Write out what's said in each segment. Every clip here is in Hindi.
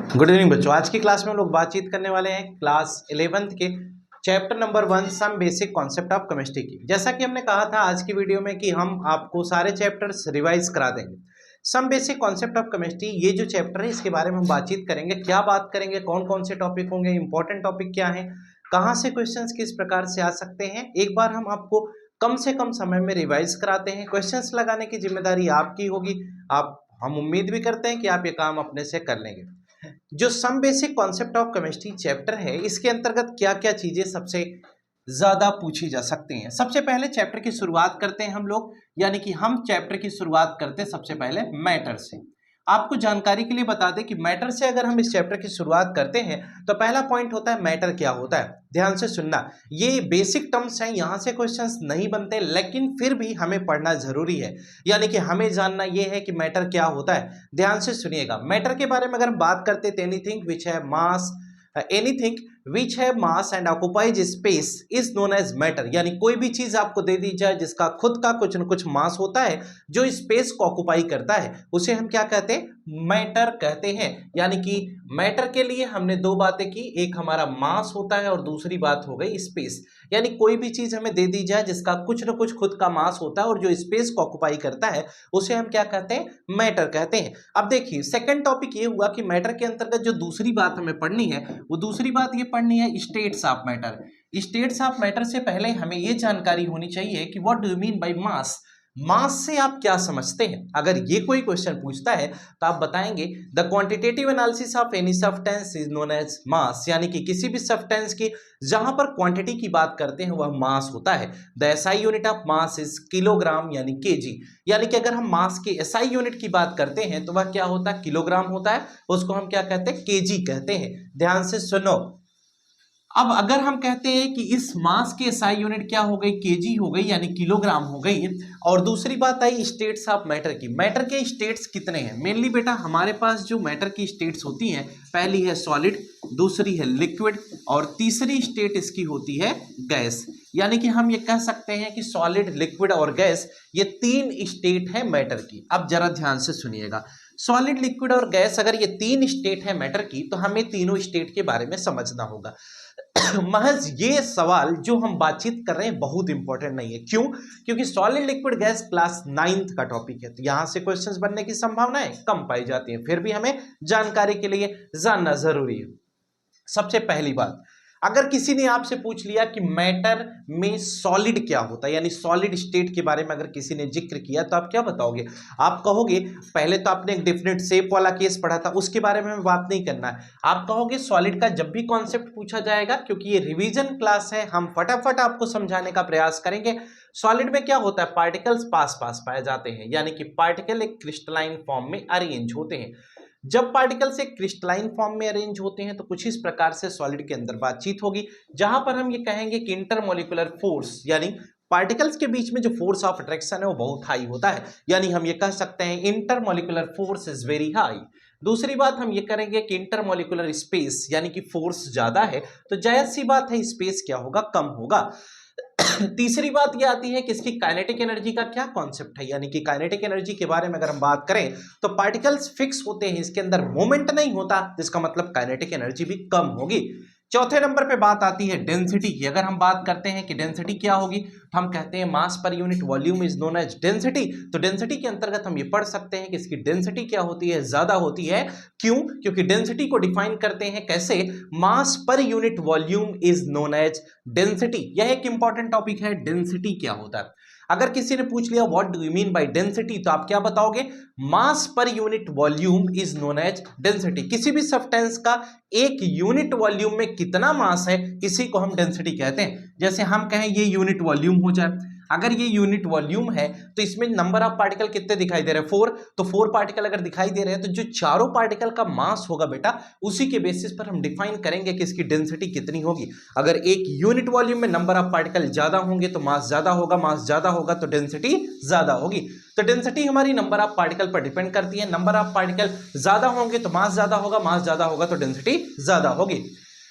गुड इवनिंग बच्चों। आज की क्लास में हम लोग बातचीत करने वाले हैं क्लास 11th के chapter number 1 some basic concept of chemistry की। जैसा कि हमने कहा था आज की वीडियो में कि हम आपको सारे चैप्टर्स रिवाइज करा देंगे। Some basic concept of chemistry ये जो चैप्टर है इसके बारे में हम बातचीत करेंगे। क्या बात करेंगे, कौन कौन से टॉपिक होंगे, इंपॉर्टेंट टॉपिक क्या है, कहाँ से क्वेश्चंस किस प्रकार से आ सकते हैं, एक बार हम आपको कम से कम समय में रिवाइज कराते हैं। क्वेश्चंस लगाने की जिम्मेदारी आपकी होगी। हम उम्मीद भी करते हैं कि आप ये काम अपने से कर लेंगे। जो some basic concept of chemistry chapter है इसके अंतर्गत क्या क्या चीजें सबसे ज्यादा पूछी जा सकती हैं। सबसे पहले चैप्टर की शुरुआत करते हैं हम लोग, यानी कि हम चैप्टर की शुरुआत करते हैं सबसे पहले मैटर से। आपको जानकारी के लिए बता दें कि मैटर से अगर हम इस चैप्टर की शुरुआत करते हैं तो पहला पॉइंट होता है मैटर क्या होता है। ध्यान से सुनना, ये बेसिक टर्म्स हैं, यहां से क्वेश्चंस नहीं बनते, लेकिन फिर भी हमें पढ़ना जरूरी है। यानी कि हमें जानना यह है कि मैटर क्या होता है। ध्यान से सुनिएगा, मैटर के बारे में अगर हम बात करते हैं, एनीथिंग विच है मास, एनीथिंग विच है mass and occupies space is known as matter. यानी कोई भी चीज आपको दे दी जाए जिसका खुद का कुछ न कुछ मास होता है, जो स्पेस को ऑक्युपाई करता है, उसे हम क्या कहते हैं, मैटर कहते हैं। यानी कि मैटर के लिए हमने दो बातें की, एक हमारा मास होता है और दूसरी बात हो गई स्पेस। यानी कोई भी चीज हमें दे दी जाए जिसका कुछ न कुछ खुद का मास होता है और जो स्पेस को ऑक्युपाई करता है, उसे हम क्या कहते हैं, मैटर कहते हैं। अब देखिए सेकंड टॉपिक ये हुआ कि मैटर के अंतर्गत जो दूसरी बात हमें पढ़नी है, वो दूसरी बात ये पढ़नी है states of matter. States of matter से पहले हमें ये जानकारी होनी चाहिए कि what do you mean by mass. Mass से आप क्या समझते हैं। अगर ये कोई क्वेश्चन पूछता है तो आप बताएंगे the quantitative analysis of any substance is known as mass. यानी कि किसी भी सब्सटेंस की जहां पर क्वांटिटी की बात करते हैं वह मास होता है। The SI unit of mass is kilogram यानी केजी। यानी कि अगर हम मास के एसआई यूनिट की बात करते हैं तो वह क्या होता है, किलोग्राम होता है। उसको हम क्या कहते हैं, केजी कहते हैं। ध्यान से सुनो, अब अगर हम कहते हैं कि इस मास की एसआई यूनिट क्या हो गई, केजी हो गई यानी किलोग्राम हो गई। और दूसरी बात आई स्टेट्स ऑफ मैटर की। मैटर के स्टेट्स कितने हैं। मेनली बेटा हमारे पास जो मैटर की स्टेट्स होती हैं, पहली है सॉलिड, दूसरी है लिक्विड और तीसरी स्टेट इसकी होती है गैस। यानी कि हम ये कह सकते हैं कि सॉलिड, लिक्विड और गैस ये तीन स्टेट है मैटर की। अब जरा ध्यान से सुनिएगा, सॉलिड, लिक्विड और गैस अगर ये तीन स्टेट है मैटर की तो हमें तीनों स्टेट के बारे में समझना होगा। महज ये सवाल जो हम बातचीत कर रहे हैं बहुत इंपॉर्टेंट नहीं है। क्यों? क्योंकि solid, liquid, gas class 9th का टॉपिक है, तो यहां से क्वेश्चंस बनने की संभावनाएं कम पाई जाती हैं। फिर भी हमें जानकारी के लिए जानना जरूरी है। सबसे पहली बात, अगर किसी ने आपसे पूछ लिया कि मैटर में सॉलिड क्या होता है, यानी सॉलिड स्टेट के बारे में अगर किसी ने जिक्र किया, तो आप क्या बताओगे। आप कहोगे, पहले तो आपने एक डिफिनिट शेप वाला केस पढ़ा था, उसके बारे में हमें बात नहीं करना है। आप कहोगे सॉलिड का जब भी कॉन्सेप्ट पूछा जाएगा, क्योंकि ये रिवीजन क्लास है, हम फटाफट आपको समझाने का प्रयास करेंगे। सॉलिड में क्या होता है, पार्टिकल्स पास पास पाए जाते हैं, यानी कि पार्टिकल एक क्रिस्टलाइन फॉर्म में अरेंज होते हैं। जब पार्टिकल्स एक क्रिस्टलाइन फॉर्म में अरेंज होते हैं तो कुछ इस प्रकार से सॉलिड के अंदर बातचीत होगी, जहां पर हम ये कहेंगे कि इंटरमोलिकुलर फोर्स, यानी पार्टिकल्स के बीच में जो फोर्स ऑफ अट्रैक्शन है वो बहुत हाई होता है। यानी हम ये कह सकते हैं intermolecular force is very high. दूसरी बात हम ये करेंगे कि इंटरमोलिकुलर स्पेस, यानी कि फोर्स ज्यादा है तो जायज सी बात है स्पेस क्या होगा, कम होगा। तीसरी बात ये आती है कि इसकी काइनेटिक एनर्जी का क्या कॉन्सेप्ट है। यानी कि काइनेटिक एनर्जी के बारे में अगर हम बात करें तो पार्टिकल्स फिक्स होते हैं, इसके अंदर मोमेंट नहीं होता, जिसका मतलब काइनेटिक एनर्जी भी कम होगी। चौथे नंबर पे बात आती है डेंसिटी की। अगर हम बात करते हैं कि डेंसिटी क्या होगी, तो हम कहते हैं mass per unit volume is known as density. तो डेंसिटी के अंतर्गत हम ये पढ़ सकते हैं कि इसकी डेंसिटी क्या होती है, ज्यादा होती है। क्यों? क्योंकि डेंसिटी को डिफाइन करते हैं कैसे, mass per unit volume is known as density. यह एक इंपॉर्टेंट टॉपिक है, डेंसिटी क्या होता है। अगर किसी ने पूछ लिया what do you mean by density, तो आप क्या बताओगे, mass per unit volume is known as density. किसी भी सब्सटेंस का एक यूनिट वॉल्यूम में कितना मास है, इसी को हम डेंसिटी कहते हैं। जैसे हम कहें ये यूनिट वॉल्यूम हो जाए, अगर ये यूनिट वॉल्यूम है तो इसमें नंबर ऑफ पार्टिकल कितने दिखाई दे रहे हैं, 4। तो 4 पार्टिकल अगर दिखाई दे रहे हैं तो जो चारों पार्टिकल का मास होगा बेटा, उसी के बेसिस पर हम डिफाइन करेंगे कि इसकी डेंसिटी कितनी होगी। अगर एक यूनिट वॉल्यूम में नंबर ऑफ पार्टिकल ज्यादा होंगे तो मास ज्यादा होगा, मास ज्यादा होगा तो डेंसिटी ज्यादा होगी। तो डेंसिटी हमारी नंबर ऑफ पार्टिकल पर डिपेंड करती है। नंबर ऑफ पार्टिकल ज्यादा होंगे तो मास ज्यादा होगा, मास ज्यादा होगा तो डेंसिटी ज्यादा होगी।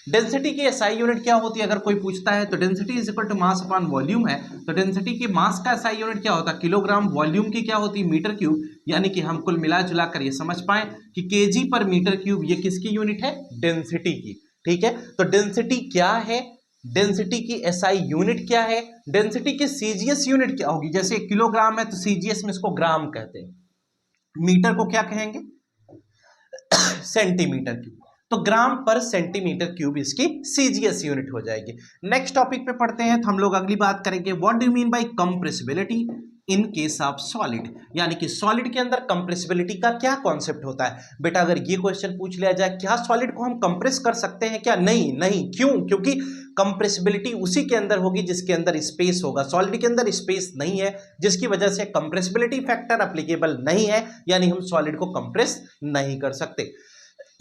डेंसिटी की एसआई यूनिट क्या होती है अगर कोई पूछता है, तो density is equal to mass upon volume है। तो डेंसिटी की मास का एसआई यूनिट क्या होता है किलोग्राम, वॉल्यूम की क्या होती है मीटर क्यूब, यानी कि हम कुल मिला जुला कर ये समझ पाए कि केजी पर मीटर क्यूब ये किसकी यूनिट है, डेंसिटी की। ठीक है, तो डेंसिटी क्या है, डेंसिटी की एसआई यूनिट क्या है, डेंसिटी की सीजीएस यूनिट क्या होगी, जैसे किलोग्राम है तो सीजीएस में इसको ग्राम कहते हैं, मीटर को क्या कहेंगे सेंटीमीटर क्यूब, तो ग्राम पर सेंटीमीटर क्यूब इसकी सीजीएस यूनिट हो जाएगी। नेक्स्ट टॉपिक पे पढ़ते हैं, तो हम लोग अगली बात करेंगे what do you mean bye compressibility in case of solid, यानी कि सॉलिड के अंदर कंप्रेसिबिलिटी का क्या कॉन्सेप्ट होता है। बेटा अगर ये क्वेश्चन पूछ लिया जाए क्या सॉलिड को हम कंप्रेस कर सकते हैं क्या, नहीं नहीं, क्यों, क्योंकि कंप्रेसिबिलिटी उसी के अंदर होगी जिसके अंदर स्पेस होगा, सॉलिड के अंदर स्पेस नहीं है, जिसकी वजह से कंप्रेसिबिलिटी फैक्टर एप्लीकेबल नहीं है, यानी हम सॉलिड को कंप्रेस नहीं कर सकते।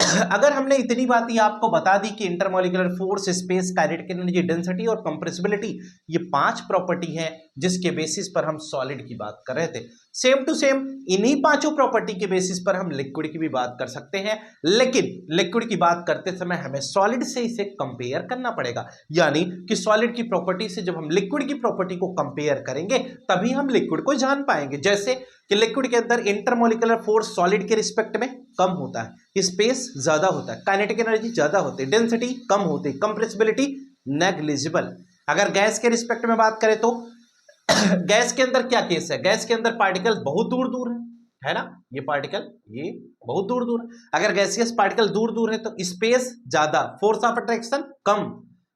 अगर हमने इतनी बात ही आपको बता दी कि intermolecular force, space, kinetic energy, density और कंप्रेसिबिलिटी ये 5 प्रॉपर्टी हैं जिसके बेसिस पर हम सॉलिड की बात कर रहे थे, सेम टू सेम इन्हीं 5 प्रॉपर्टी के बेसिस पर हम लिक्विड की भी बात कर सकते हैं, लेकिन लिक्विड की बात करते समय हमें सॉलिड से इसे कंपेयर करना पड़ेगा, यानी कि सॉलिड की प्रॉपर्टी से जब हम लिक्विड की प्रॉपर्टी को कंपेयर करेंगे तभी हम लिक्विड को जान पाएंगे। जैसे कि लिक्विड के अंदर इंटरमॉलिक्यूलर फोर्स सॉलिड के रिस्पेक्ट में कम होता है, स्पेस ज्यादा होता है, काइनेटिक एनर्जी ज्यादा होती है, डेंसिटी कम होती है, कंप्रेसिबिलिटी नेग्लिजिबल। अगर गैस के रिस्पेक्ट में बात करें तो गैस के अंदर क्या केस है, गैस के अंदर पार्टिकल बहुत दूर दूर है ना, ये पार्टिकल ये बहुत दूर दूर है। अगर गैसियस पार्टिकल दूर दूर है तो स्पेस ज्यादा, force of attraction come,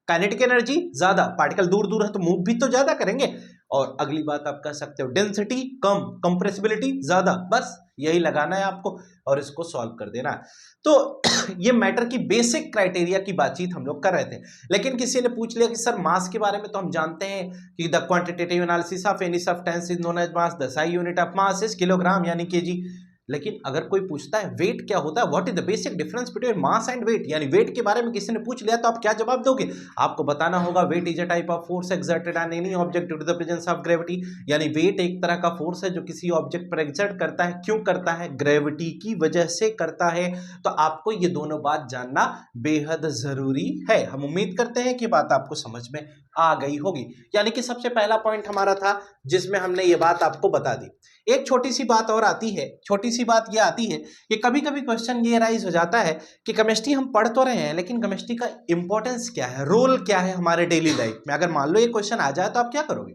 kinetic energy ज्यादा, पार्टिकल दूर दूर है तो मूव भी तो ज्यादा करेंगे। और अगली बात आप कह सकते हो डेंसिटी कम, कंप्रेसिबिलिटी ज्यादा, बस यही लगाना है आपको और इसको सॉल्व कर देना है। तो ये मैटर की बेसिक क्राइटेरिया की बातचीत हम लोग कर रहे थे, लेकिन किसी ने पूछ लिया कि सर मास के बारे में तो हम जानते हैं कि the quantitative analysis of any substance is known as mass, the SI unit of mass is kilogram यानी केजी, लेकिन अगर कोई पूछता है वेट क्या होता है, what is the basic difference between mass and weight, यानी वेट के बारे में किसी ने पूछ लिया तो आप क्या जवाब दोगे, आपको बताना होगा weight is a type of force exerted on any object due to the presence of gravity, यानी वेट एक तरह का फोर्स है जो किसी ऑब्जेक्ट पर एक्सर्ट करता है, क्यों करता है, ग्रेविटी की वजह से करता है। तो आपको ये दोनों बात जानना बेहद जरूरी है। हम उम्मीद करते हैं कि बात आपको समझ में आ गई होगी, यानी कि सबसे पहला पॉइंट हमारा था जिसमें हमने ये बात आपको बता दी। एक छोटी सी बात और आती है, छोटी सी बात ये आती है कि कभी कभी क्वेश्चन ये राइज हो जाता है कि केमिस्ट्री हम पढ़ तो रहे हैं लेकिन केमिस्ट्री का इंपॉर्टेंस क्या है, रोल क्या है हमारे डेली लाइफ में। अगर मान लो ये क्वेश्चन आ जाए तो आप क्या करोगे।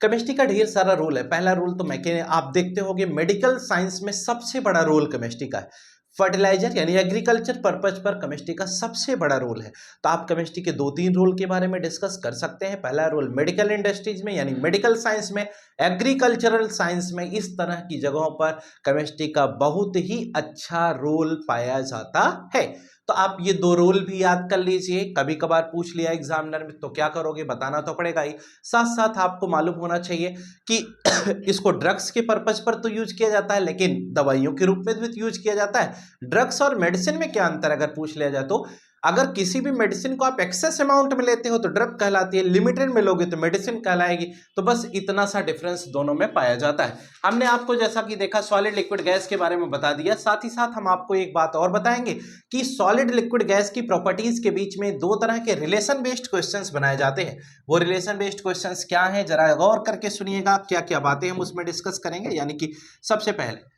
केमिस्ट्री का ढेर सारा रोल है। पहला रोल तो आप देखते होंगे मेडिकल साइंस में सबसे बड़ा रोल केमिस्ट्री का है, फर्टिलाइजर यानी एग्रीकल्चर पर्पज पर केमिस्ट्री का सबसे बड़ा रोल है। तो आप केमिस्ट्री के 2-3 रोल के बारे में डिस्कस कर सकते हैं। पहला रोल मेडिकल इंडस्ट्रीज में यानी मेडिकल साइंस में, एग्रीकल्चरल साइंस में, इस तरह की जगहों पर केमिस्ट्री का बहुत ही अच्छा रोल पाया जाता है। तो आप ये 2 रोल भी याद कर लीजिए, कभी कभार पूछ लिया एग्जामिनर में तो क्या करोगे, बताना तो पड़ेगा ही। साथ साथ आपको मालूम होना चाहिए कि इसको ड्रग्स के पर्पज पर तो यूज किया जाता है लेकिन दवाइयों के रूप में भी यूज किया जाता है। ड्रग्स और मेडिसिन में क्या अंतर अगर पूछ लिया जाए तो अगर किसी भी मेडिसिन को आप एक्सेस अमाउंट में लेते हो तो ड्रग कहलाती है, लिमिटेड में लोगे तो मेडिसिन कहलाएगी। तो बस इतना सा डिफरेंस दोनों में पाया जाता है। हमने आपको जैसा कि देखा सॉलिड लिक्विड गैस के बारे में बता दिया, साथ ही साथ हम आपको एक बात और बताएंगे कि सॉलिड लिक्विड गैस की प्रॉपर्टीज के बीच में 2 तरह के रिलेशन बेस्ड क्वेश्चंस बनाए जाते हैं। वो रिलेशन बेस्ड क्वेश्चंस क्या है जरा गौर करके सुनिएगा, क्या क्या बातें हम उसमें डिस्कस करेंगे। यानी कि सबसे पहले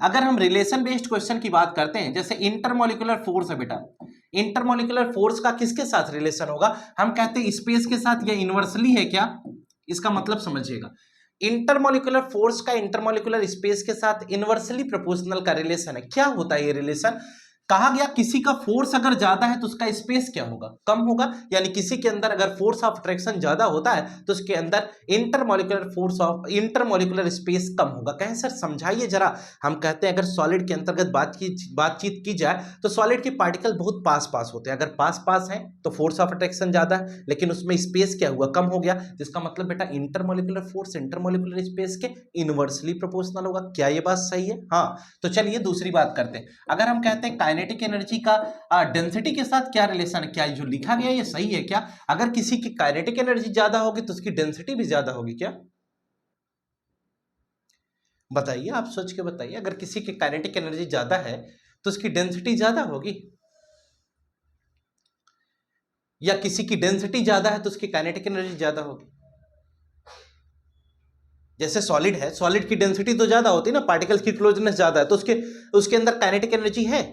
अगर हम रिलेशन बेस्ड क्वेश्चन की बात करते हैं, जैसे इंटरमॉलिक्यूलर फोर्स है बेटा, इंटरमॉलिक्यूलर फोर्स का किसके साथ रिलेशन होगा, हम कहते हैं स्पेस के साथ, या इनवर्सली है क्या, इसका मतलब समझिएगा। इंटरमॉलिक्यूलर फोर्स का इंटरमॉलिक्यूलर स्पेस के साथ इनवर्सली प्रोपोर्शनल का रिलेशन है। क्या होता है ये रिलेशन, कहा गया किसी का फोर्स अगर ज्यादा है तो उसका स्पेस क्या होगा, कम होगा। यानी किसी के अंदर अगर फोर्स ऑफ अट्रैक्शन ज्यादा होता है तो उसके अंदर इंटरमॉलिक्यूलर स्पेस कम होगा। कहें सर समझाइए जरा। हम कहते हैं अगर सॉलिड के अंतर्गत बातचीत की जाए तो सॉलिड के पार्टिकल बहुत पास पास होते हैं। अगर पास पास हैं तो फोर्स ऑफ अट्रैक्शन ज्यादा है लेकिन उसमें स्पेस क्या हुआ, कम हो गया। जिसका मतलब बेटा इंटरमॉलिक्यूलर फोर्स इंटरमॉलिक्यूलर स्पेस के इनवर्सली प्रोपोर्शनल होगा। क्या ये बात सही है? हाँ। तो चलिए दूसरी बात करते हैं। अगर हम कहते हैं काइनेटिक एनर्जी का डेंसिटी के साथ क्या रिलेशन है, क्या जो लिखा गया ये सही है क्या? अगर किसी की काइनेटिक एनर्जी ज्यादा होगी तो उसकी डेंसिटी भी ज्यादा होगी क्या? बताइए, आप सोच के बताइए। अगर किसी की काइनेटिक एनर्जी ज्यादा है तो उसकी डेंसिटी ज्यादा होगी। या किसी की डेंसिटी ज्यादा है तो उसकी काइनेटिक एनर्जी ज्यादा होगी। जैसे सॉलिड है, सॉलिड की डेंसिटी तो ज्यादा होती है ना, पार्टिकल्स की क्लोजनेस ज्यादा है, तो उसके अंदर काइनेटिक एनर्जी है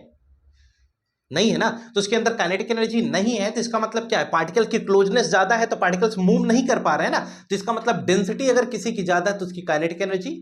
नहीं है ना, तो उसके अंदर काइनेटिक एनर्जी नहीं है, तो इसका मतलब क्या है, पार्टिकल की क्लोजनेस ज्यादा है तो पार्टिकल्स मूव नहीं कर पा रहे हैं ना, तो इसका मतलब डेंसिटी अगर किसी की ज्यादा है तो उसकी काइनेटिक एनर्जी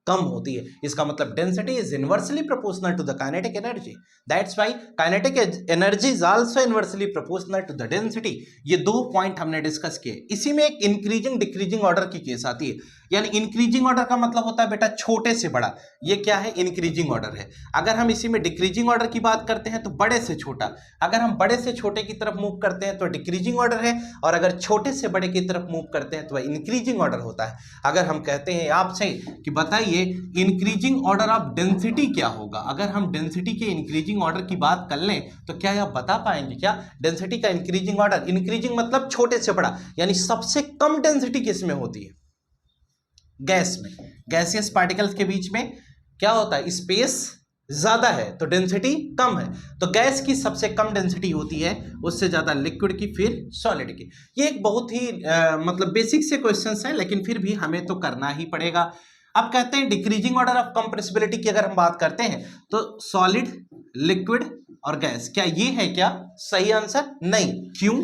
कम होती है। इसका मतलब density is inversely proportional to the kinetic energy, that's why kinetic energy is also inversely proportional to the density. ये दो पॉइंट हमने डिस्कस किए। इसी में एक इंक्रीजिंग डिक्रीजिंग ऑर्डर की केस आती है, यानी इंक्रीजिंग ऑर्डर का मतलब होता है बेटा छोटे से बड़ा, ये क्या है, इंक्रीजिंग ऑर्डर है। अगर हम इसी में डिक्रीजिंग ऑर्डर की बात करते हैं तो बड़े से छोटा, अगर हम बड़े से छोटे की तरफ मूव करते हैं तो डिक्रीजिंग ऑर्डर है, और अगर छोटे से बड़े की तरफ मूव करते हैं तो वह इंक्रीजिंग ऑर्डर होता है। अगर हम कहते हैं आपसे कि बताइए इंक्रीजिंग ऑर्डर ऑफ डेंसिटी क्या होगा, अगर हम डेंसिटी के इंक्रीजिंग ऑर्डर की बात कर लें तो क्या आप बता पाएंगे क्या डेंसिटी का इंक्रीजिंग ऑर्डर? इंक्रीजिंग मतलब छोटे से बड़ा, यानी सबसे कम डेंसिटी किस में होती है, गैस में। गैसियस पार्टिकल्स के बीच में क्या होता है, स्पेस ज्यादा है तो डेंसिटी कम है, तो गैस की सबसे कम डेंसिटी होती है, उससे ज्यादा लिक्विड की, फिर सॉलिड की। ये एक बहुत ही मतलब बेसिक से क्वेश्चंस हैं, लेकिन फिर भी हमें तो करना ही पड़ेगा। अब कहते हैं डिक्रीजिंग ऑर्डर ऑफ कंप्रेसिबिलिटी की अगर हम बात करते हैं तो सॉलिड, लिक्विड और गैस, क्या ये है क्या सही आंसर? नहीं। क्यों?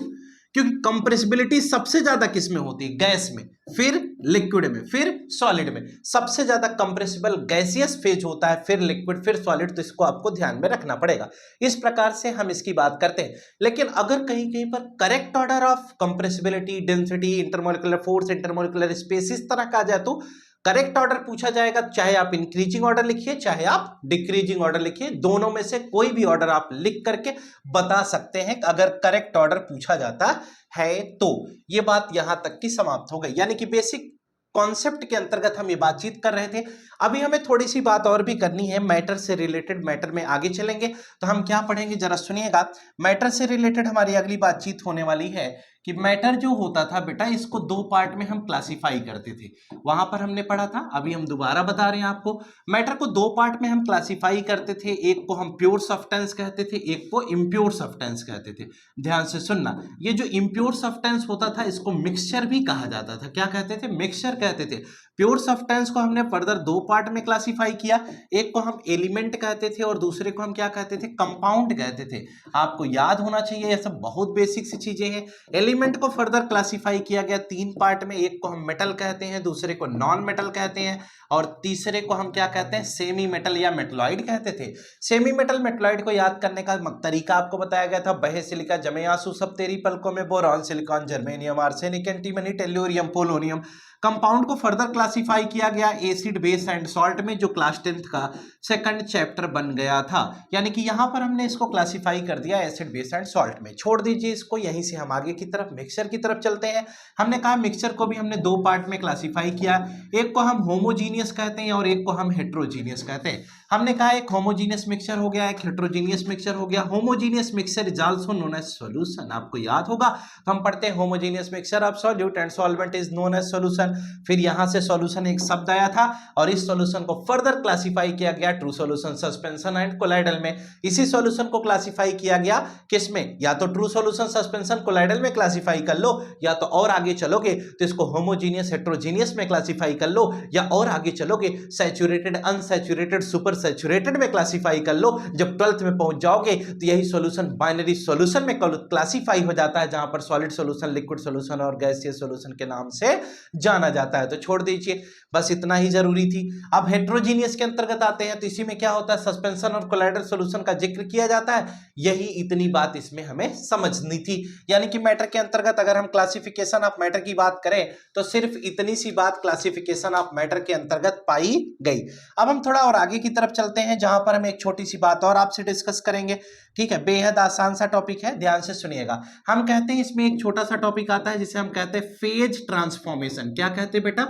क्योंकि कंप्रेसिबिलिटी सबसे ज्यादा किस में होती है, गैस में, फिर लिक्विड में, फिर सॉलिड में। सबसे ज्यादा कंप्रेसिबल गैसियस फेज होता है, फिर लिक्विड, फिर सॉलिड, तो इसको आपको ध्यान में रखना पड़ेगा। इस प्रकार से हम इसकी बात करते हैं। लेकिन अगर कहीं कहीं पर correct order of compressibility, density, intermolecular force, intermolecular space इस तरह का आ जाए तो करेक्ट ऑर्डर पूछा जाएगा, चाहे आप इंक्रीजिंग ऑर्डर लिखिए चाहे आप डिक्रीजिंग ऑर्डर लिखिए, दोनों में से कोई भी ऑर्डर आप लिख करके बता सकते हैं अगर करेक्ट ऑर्डर पूछा जाता है तो। ये बात यहां तक की समाप्त हो गई, यानी कि बेसिक कॉन्सेप्ट के अंतर्गत हम ये बातचीत कर रहे थे। अभी हमें थोड़ी सी बात और भी करनी है मैटर से रिलेटेड, मैटर में आगे चलेंगे तो हम क्या पढ़ेंगे जरा सुनिएगा। मैटर से रिलेटेड हमारी अगली बातचीत होने वाली है कि मैटर जो होता था बेटा, इसको दो पार्ट में हम क्लासिफाई करते थे, वहां पर हमने पढ़ा था, अभी हम दोबारा बता रहे हैं आपको। मैटर को दो पार्ट में हम क्लासिफाई करते थे, एक को हम प्योर सब्सटेंस कहते थे, एक को इम्प्योर सब्सटेंस कहते थे। ध्यान से सुनना, ये जो इम्प्योर सब्सटेंस होता था इसको मिक्सचर भी कहा जाता था। क्या कहते थे? मिक्सचर कहते थे। प्योर सब्सटेंस को हमने फर्दर दो पार्ट में क्लासिफाई किया, एक को हम एलिमेंट कहते थे और दूसरे को हम क्या कहते थे, कंपाउंड कहते थे। आपको याद होना चाहिए, ये सब बहुत बेसिक सी चीजें हैं। एलिमेंट को फर्दर क्लासिफाई किया गया तीन पार्ट में, एक को हम मेटल कहते हैं, दूसरे को नॉन मेटल कहते हैं, और तीसरे को हम क्या कहते हैं, सेमी मेटल या मेटलॉइड कहते थे। सेमी मेटल मेटलॉइड को याद करने का तरीका आपको बताया गया था, बहे सिलिका जमे आंसू सब तेरी पलकों में, boron silicon germanium arsenic antimony tellurium polonium. Compound को फर्दर क्लासिफाई किया गया एसिड बेस एंड सॉल्ट में, जो क्लास 10th का सेकंड चैप्टर बन गया था। यानी कि यहां पर हमने इसको क्लासिफाई कर दिया एसिड बेस एंड सॉल्ट में। छोड़ दीजिए इसको, यहीं से हम आगे की तरफ मिक्सचर की तरफ चलते हैं। हमने कहा मिक्सचर को भी हमने दो पार्ट में क्लासिफाई किया, एक को हम होमोजीनियस कहते हैं और एक को हम हेट्रोजीनियस कहते हैं। हमने कहा एक होमोजीनियस मिक्सचर हो गया, एक हेट्रोजीनियस मिक्सचर हो गया। Homogeneous mixture is also known as solution, आपको याद होगा तो हम पढ़ते हैं homogeneous mixture of solute and solvent is known as solution. फिर यहां से सॉल्यूशन एक शब्द आया था और इस सॉल्यूशन को फर्दर क्लासिफाई किया गया true solution, suspension and colloidal में। इसी सॉल्यूशन को क्लासिफाई किया गया किसमें, या तो ट्रू सॉल्यूशन, सस्पेंशन, कोलाइडल में क्लासिफाई कर लो, या तो और आगे चलोगे तो इसको होमोजीनियस, हेट्रोजीनियस में क्लासिफाई कर लो, या और आगे चलोगे सैचुरेटेड, अनसैचुरेटेड, सुपर सैचुरेटेड में क्लासिफाई कर लो। जब 12th में पहुंच जाओगे तो यही सॉल्यूशन बाइनरी सॉल्यूशन में क्लासिफाई हो जाता है, जहां पर सॉलिड सॉल्यूशन, लिक्विड सॉल्यूशन और गैसियस सॉल्यूशन के नाम से जाना जाता है। तो छोड़ दीजिए, बस इतना ही जरूरी थी। अब हेट्रोजीनियस के अंतर्गत आते हैं तो इसी में क्या होता है, सस्पेंशन और कोलाइडल सॉल्यूशन का जिक्र किया जाता है। यही इतनी बात इसमें हमें समझनी थी। यानी कि मैटर के अंतर्गत अगर हम क्लासिफिकेशन ऑफ मैटर की बात करें तो सिर्फ इतनी सी बात क्लासिफिकेशन ऑफ मैटर के अंतर्गत पाई गई। अब हम थोड़ा और आगे की तरफ चलते हैं, जहां पर हम एक छोटी सी बात और आपसे डिस्कस करेंगे। ठीक है, बेहद आसान सा टॉपिक है, ध्यान से सुनिएगा। हम कहते हैं इसमें एक छोटा सा टॉपिक आता है जिसे हम कहते हैं फेज ट्रांसफॉर्मेशन। क्या कहते हैं बेटा?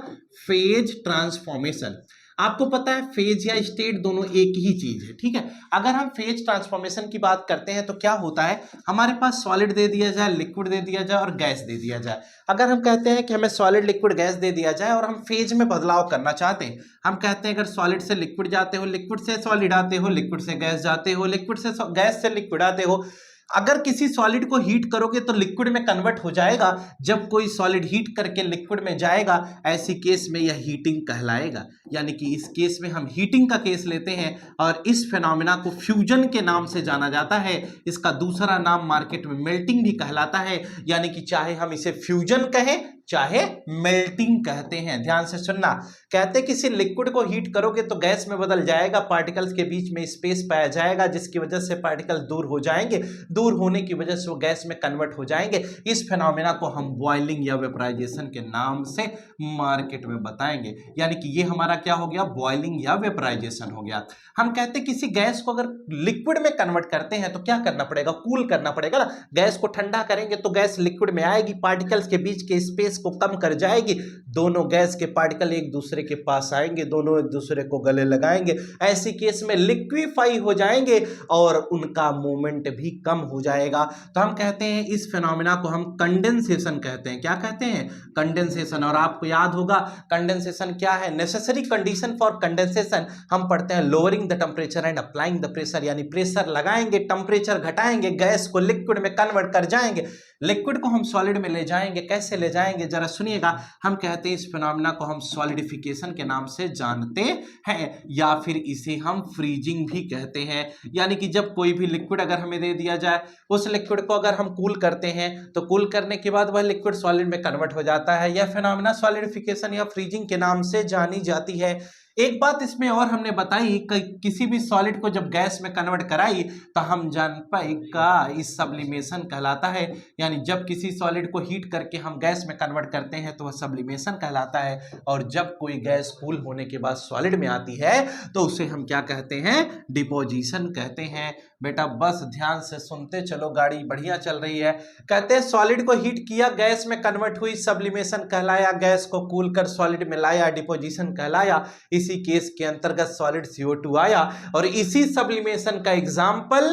Phase transformation. आपको पता है फेज या स्टेट दोनों एक ही चीज है, ठीक है। अगर हम फेज ट्रांसफॉर्मेशन की बात करते हैं तो क्या होता है, हमारे पास सॉलिड दे दिया जाए, लिक्विड दे दिया जाए और गैस दे दिया जाए। अगर हम कहते हैं कि हमें सॉलिड, लिक्विड, गैस दे दिया जाए और हम फेज में बदलाव करना चाहते हैं, हम कहते हैं अगर सॉलिड से लिक्विड जाते हो, लिक्विड से सॉलिड आते हो, लिक्विड से गैस जाते हो, लिक्विड से गैस से लिक्विड आते हो, अगर किसी सॉलिड को हीट करोगे तो लिक्विड में कन्वर्ट हो जाएगा। जब कोई सॉलिड हीट करके लिक्विड में जाएगा, ऐसी केस में यह हीटिंग कहलाएगा। यानी कि इस केस में हम हीटिंग का केस लेते हैं और इस फिनोमेना को फ्यूजन के नाम से जाना जाता है। इसका दूसरा नाम मार्केट में मेल्टिंग भी कहलाता है। यानी कि चाहे हम इसे फ्यूजन कहें चाहे मेल्टिंग कहते हैं। ध्यान से सुनना, कहते किसी लिक्विड को हीट करोगे तो गैस में बदल जाएगा, पार्टिकल्स के बीच में स्पेस पाया जाएगा, जिसकी वजह से पार्टिकल दूर हो जाएंगे, दूर होने की वजह से वो गैस में कन्वर्ट हो जाएंगे। इस फिनोमेना को हम बॉइलिंग या वेपराइजेशन के नाम से मार्केट में बताएंगे। यानी कि ये हमारा क्या हो गया, बॉइलिंग या वेपराइजेशन हो गया। हम कहते किसी गैस को अगर लिक्विड में कन्वर्ट करते हैं तो क्या करना पड़ेगा, कूल करना पड़ेगा ना। गैस को ठंडा करेंगे तो गैस लिक्विड में आएगी, पार्टिकल्स के बीच के स्पेस को कम कर जाएगी, दोनों गैस के पार्टिकल एक दूसरे के पास आएंगे, दोनों एक दूसरे को गले लगाएंगे, ऐसी केस में लिक्विफाई हो जाएंगे और उनका मूवमेंट भी कम हो जाएगा। तो हम कहते हैं इस फिनोमेना को हम कंडेंसेशन कहते हैं। क्या कहते हैं, कंडेंसेशन। और आपको याद होगा कंडेंसेशन क्या है, नेसेसरी कंडीशन फॉर कंडेंसेशन हम पढ़ते हैं lowering the temperature and applying the pressure. यानी प्रेशर लगाएंगे, टेम्परेचर घटाएंगे, गैस को लिक्विड में कन्वर्ट कर जाएंगे, लिक्विड को हम सॉलिड में ले जाएंगे। कैसे ले जाएंगे जरा सुनिएगा। हम कहते हैं इस फिनोमेना को हम सॉलिडिफिकेशन के नाम से जानते हैं या फिर इसे हम फ्रीजिंग भी कहते हैं। यानी कि जब कोई भी लिक्विड अगर हमें दे दिया जाए, उस लिक्विड को अगर हम कूल करते हैं तो कूल करने के बाद वह लिक्विड सॉलिड में कन्वर्ट हो जाता है। यह फिनोमेना सॉलिडिफिकेशन या फ्रीजिंग के नाम से जानी जाती है। एक बात इसमें और हमने बताई कि किसी भी सॉलिड को जब गैस में कन्वर्ट कराई तो हम जान पाएगा इस सब्लिमेशन कहलाता है। यानी जब किसी सॉलिड को हीट करके हम गैस में कन्वर्ट करते हैं तो वह सब्लिमेशन कहलाता है। और जब कोई गैस कूल होने के बाद सॉलिड में आती है तो उसे हम क्या कहते हैं, डिपोजिशन कहते हैं। बेटा बस ध्यान से सुनते चलो, गाड़ी बढ़िया चल रही है। कहते हैं सॉलिड को हीट किया, गैस में कन्वर्ट हुई, सब्लिमेशन कहलाया, गैस को कूल कर सॉलिड में लाया, डिपोजिशन कहलाया। इसी केस के अंतर्गत सॉलिड CO2 आया और इसी सब्लिमेशन का example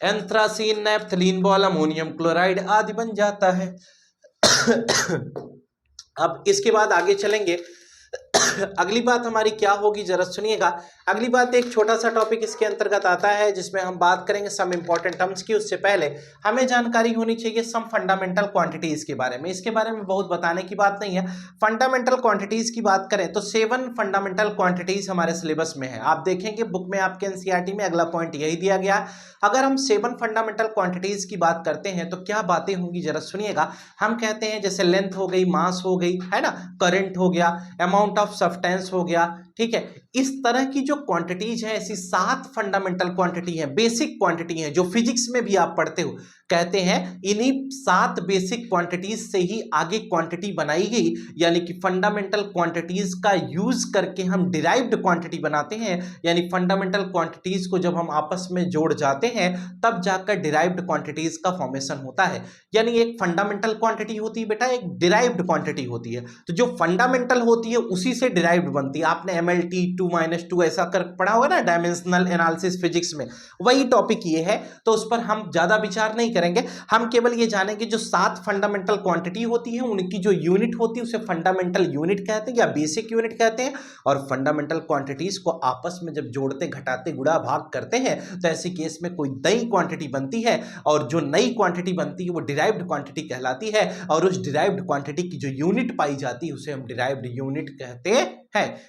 anthracene, naphthalene, ball, ammonium chloride आदि बन जाता है। अब इसके बाद आगे चलेंगे। अगली बात हमारी क्या होगी जरा सुनिएगा। अगली बात एक छोटा सा टॉपिक इसके अंतर्गत आता है जिसमें हम बात करेंगे सम इंपॉर्टेंट टर्म्स की। उससे पहले हमें जानकारी होनी चाहिए सम फंडामेंटल क्वांटिटीज के बारे में। इसके बारे में बहुत बताने की बात नहीं है। फंडामेंटल क्वांटिटीज की बात करें तो 7 फंडामेंटल क्वांटिटीज हमारे सिलेबस में है। आप देखेंगे बुक में आपके एनसीईआरटी में अगला पॉइंट यही दिया गया। अगर हम 7 फंडामेंटल क्वांटिटीज की बात करते हैं तो क्या बातें होंगी जरा सुनिएगा। हम कहते हैं जैसे लेंथ हो गई, मास हो गई, है ना, करंट हो गया, अमाउंट ऑफ सब्सटेंस हो गया, ठीक है। इस तरह की जो क्वांटिटीज है ऐसी 7 फंडामेंटल क्वांटिटी है, बेसिक क्वांटिटी है, जो फिजिक्स में भी आप पढ़ते हो। कहते हैं इन्हीं 7 बेसिक क्वांटिटीज से ही आगे क्वांटिटी बनाई गई। यानी कि फंडामेंटल क्वांटिटीज का यूज करके हम डिराइव्ड क्वांटिटी बनाते हैं। यानी फंडामेंटल क्वांटिटीज को जब हम आपस में जोड़ जाते हैं तब जाकर डिराइव्ड क्वांटिटीज का फॉर्मेशन होता है। यानी एक फंडामेंटल क्वांटिटी होती है बेटा, एक डिराइव्ड क्वांटिटी होती है। तो जो फंडामेंटल होती है उसी से डिराइव्ड बनती है। आपने MLT 2-2 ऐसा कर पढ़ा होगा ना डायमेंशनल एनालिसिस फिजिक्स में, वही टॉपिक ये है। तो उस पर हम ज्यादा विचार नहीं करेंगे। हम केवल ये जानेंगे जो 7 फंडामेंटल क्वांटिटी होती है उनकी जो यूनिट होती है उसे फंडामेंटल यूनिट कहते हैं या बेसिक यूनिट कहते हैं। और फंडामेंटल क्वांटिटीज को आपस में जब जोड़ते, घटाते, गुणा, भाग करते हैं तो ऐसी केस में कोई नई क्वांटिटी बनती है और जो नई क्वांटिटी बनती है वो डिराइव्ड क्वांटिटी कहलाती है। और उस डिराइव्ड क्वांटिटी की जो यूनिट पाई जाती है उसे हम डिराइव्ड यूनिट कहते हैं।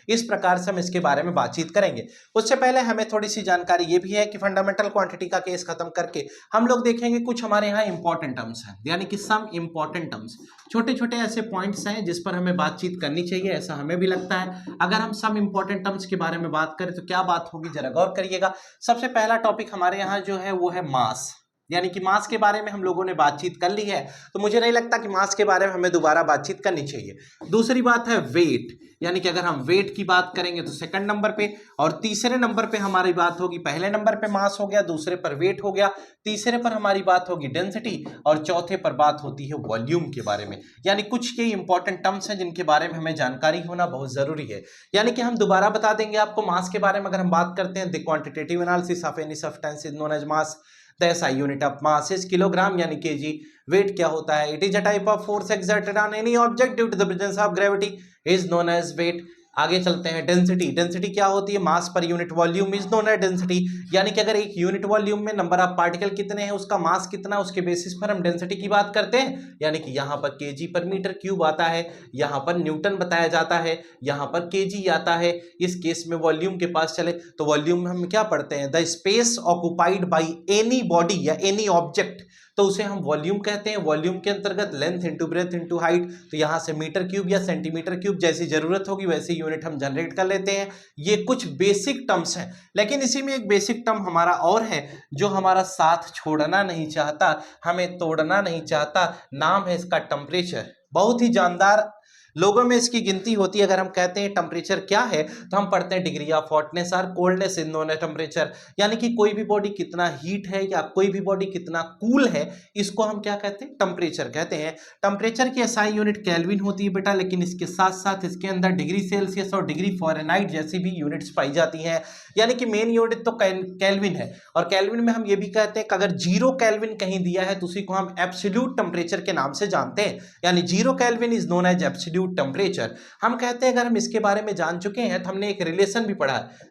इस प्रकार से हम इसके बारे में बातचीत करेंगे। उससे पहले हमें थोड़ी सी जानकारी ये भी है कि फंडामेंटल क्वांटिटी का केस खत्म करके हम लोग देखेंगे कुछ हमारे यहाँ इंपॉर्टेंट टर्म्स हैं, यानी कि सम इंपॉर्टेंट टर्म्स, छोटे छोटे ऐसे पॉइंट्स हैं जिस पर हमें बातचीत करनी चाहिए, ऐसा हमें भी लगता है। अगर हम सम इंपॉर्टेंट टर्म्स के बारे में बात करें तो क्या बात होगी जरा गौर करिएगा। सबसे पहला टॉपिक हमारे यहाँ जो है वो है मास। यानी कि मास के बारे में हम लोगों ने बातचीत कर ली है, तो मुझे नहीं लगता कि मास के बारे में हमें दोबारा बातचीत करनी चाहिए। दूसरी बात है वेट, यानी कि अगर हम वेट की बात करेंगे तो सेकंड नंबर पे, और तीसरे नंबर पे हमारी बात होगी, पहले नंबर पे मास हो गया, दूसरे पर वेट हो गया, तीसरे पर हमारी बात होगी डेंसिटी, और चौथे पर बात होती है वॉल्यूम के बारे में। यानी कुछ ये इंपॉर्टेंट टर्म्स हैं जिनके बारे में हमें जानकारी होना बहुत जरूरी है। यानी कि हम दोबारा बता देंगे आपको मास के बारे में। अगर हम बात करते हैं the quantitative analysis of any substance is known as mass. The SI unit of mass is kilogram यानी kg। वेट क्या होता है? It is a type of force exerted on any object due to the presence of gravity is known as weight। आगे चलते हैं, डेंसिटी। डेंसिटी क्या होती है? Mass per unit volume is known as density, यानी कि अगर एक यूनिट वॉल्यूम में नंबर ऑफ पार्टिकल कितने हैं, उसका मास कितना, उसके बेसिस पर हम डेंसिटी की बात करते हैं। यानी कि यहाँ पर केजी पर मीटर क्यूब आता है, यहाँ पर न्यूटन बताया जाता है, यहाँ पर केजी आता है। इस केस में वॉल्यूम के पास चले तो वॉल्यूम में हम क्या पढ़ते हैं? The space occupied by any body या एनी ऑब्जेक्ट, तो उसे हम वॉल्यूम कहते हैं। वॉल्यूम के अंतर्गत length into breadth into height, तो यहाँ से मीटर क्यूब या सेंटीमीटर क्यूब जैसी जरूरत होगी वैसी यूनिट हम जनरेट कर लेते हैं। ये कुछ बेसिक टर्म्स हैं, लेकिन इसी में एक बेसिक टर्म हमारा और है जो हमारा साथ छोड़ना नहीं चाहता, हमें तोड़ना नहीं चाहता। नाम है इसका टेम्परेचर। बहुत ही जानदार लोगों में इसकी गिनती होती है। अगर हम कहते हैं टेम्परेचर क्या है तो हम पढ़ते हैं डिग्री ऑफ हॉटनेस और coldness in known as temperature, यानी कि कोई भी बॉडी कितना हीट है या कोई भी बॉडी कितना कूल है, इसको हम क्या कहते हैं? टेम्परेचर कहते हैं। टेम्परेचर की एसआई यूनिट केल्विन होती है बेटा, लेकिन इसके साथ साथ इसके अंदर डिग्री सेल्सियस और डिग्री फ़ारेनहाइट जैसी भी यूनिट्स पाई जाती हैं, यानी कि मेन यूनिट तो केल्विन है। और केल्विन में हम ये भी कहते हैं कि अगर 0 केल्विन कहीं दिया है तो उसी को हम एब्सोल्यूट टेम्परेचर के नाम से जानते हैं, यानी 0 kelvin is known as absolute temperature. हम कहते हैं, अगर हम इसके बारे में जान चुके हैं तो हमने एक रिलेशन भी पढ़ा है,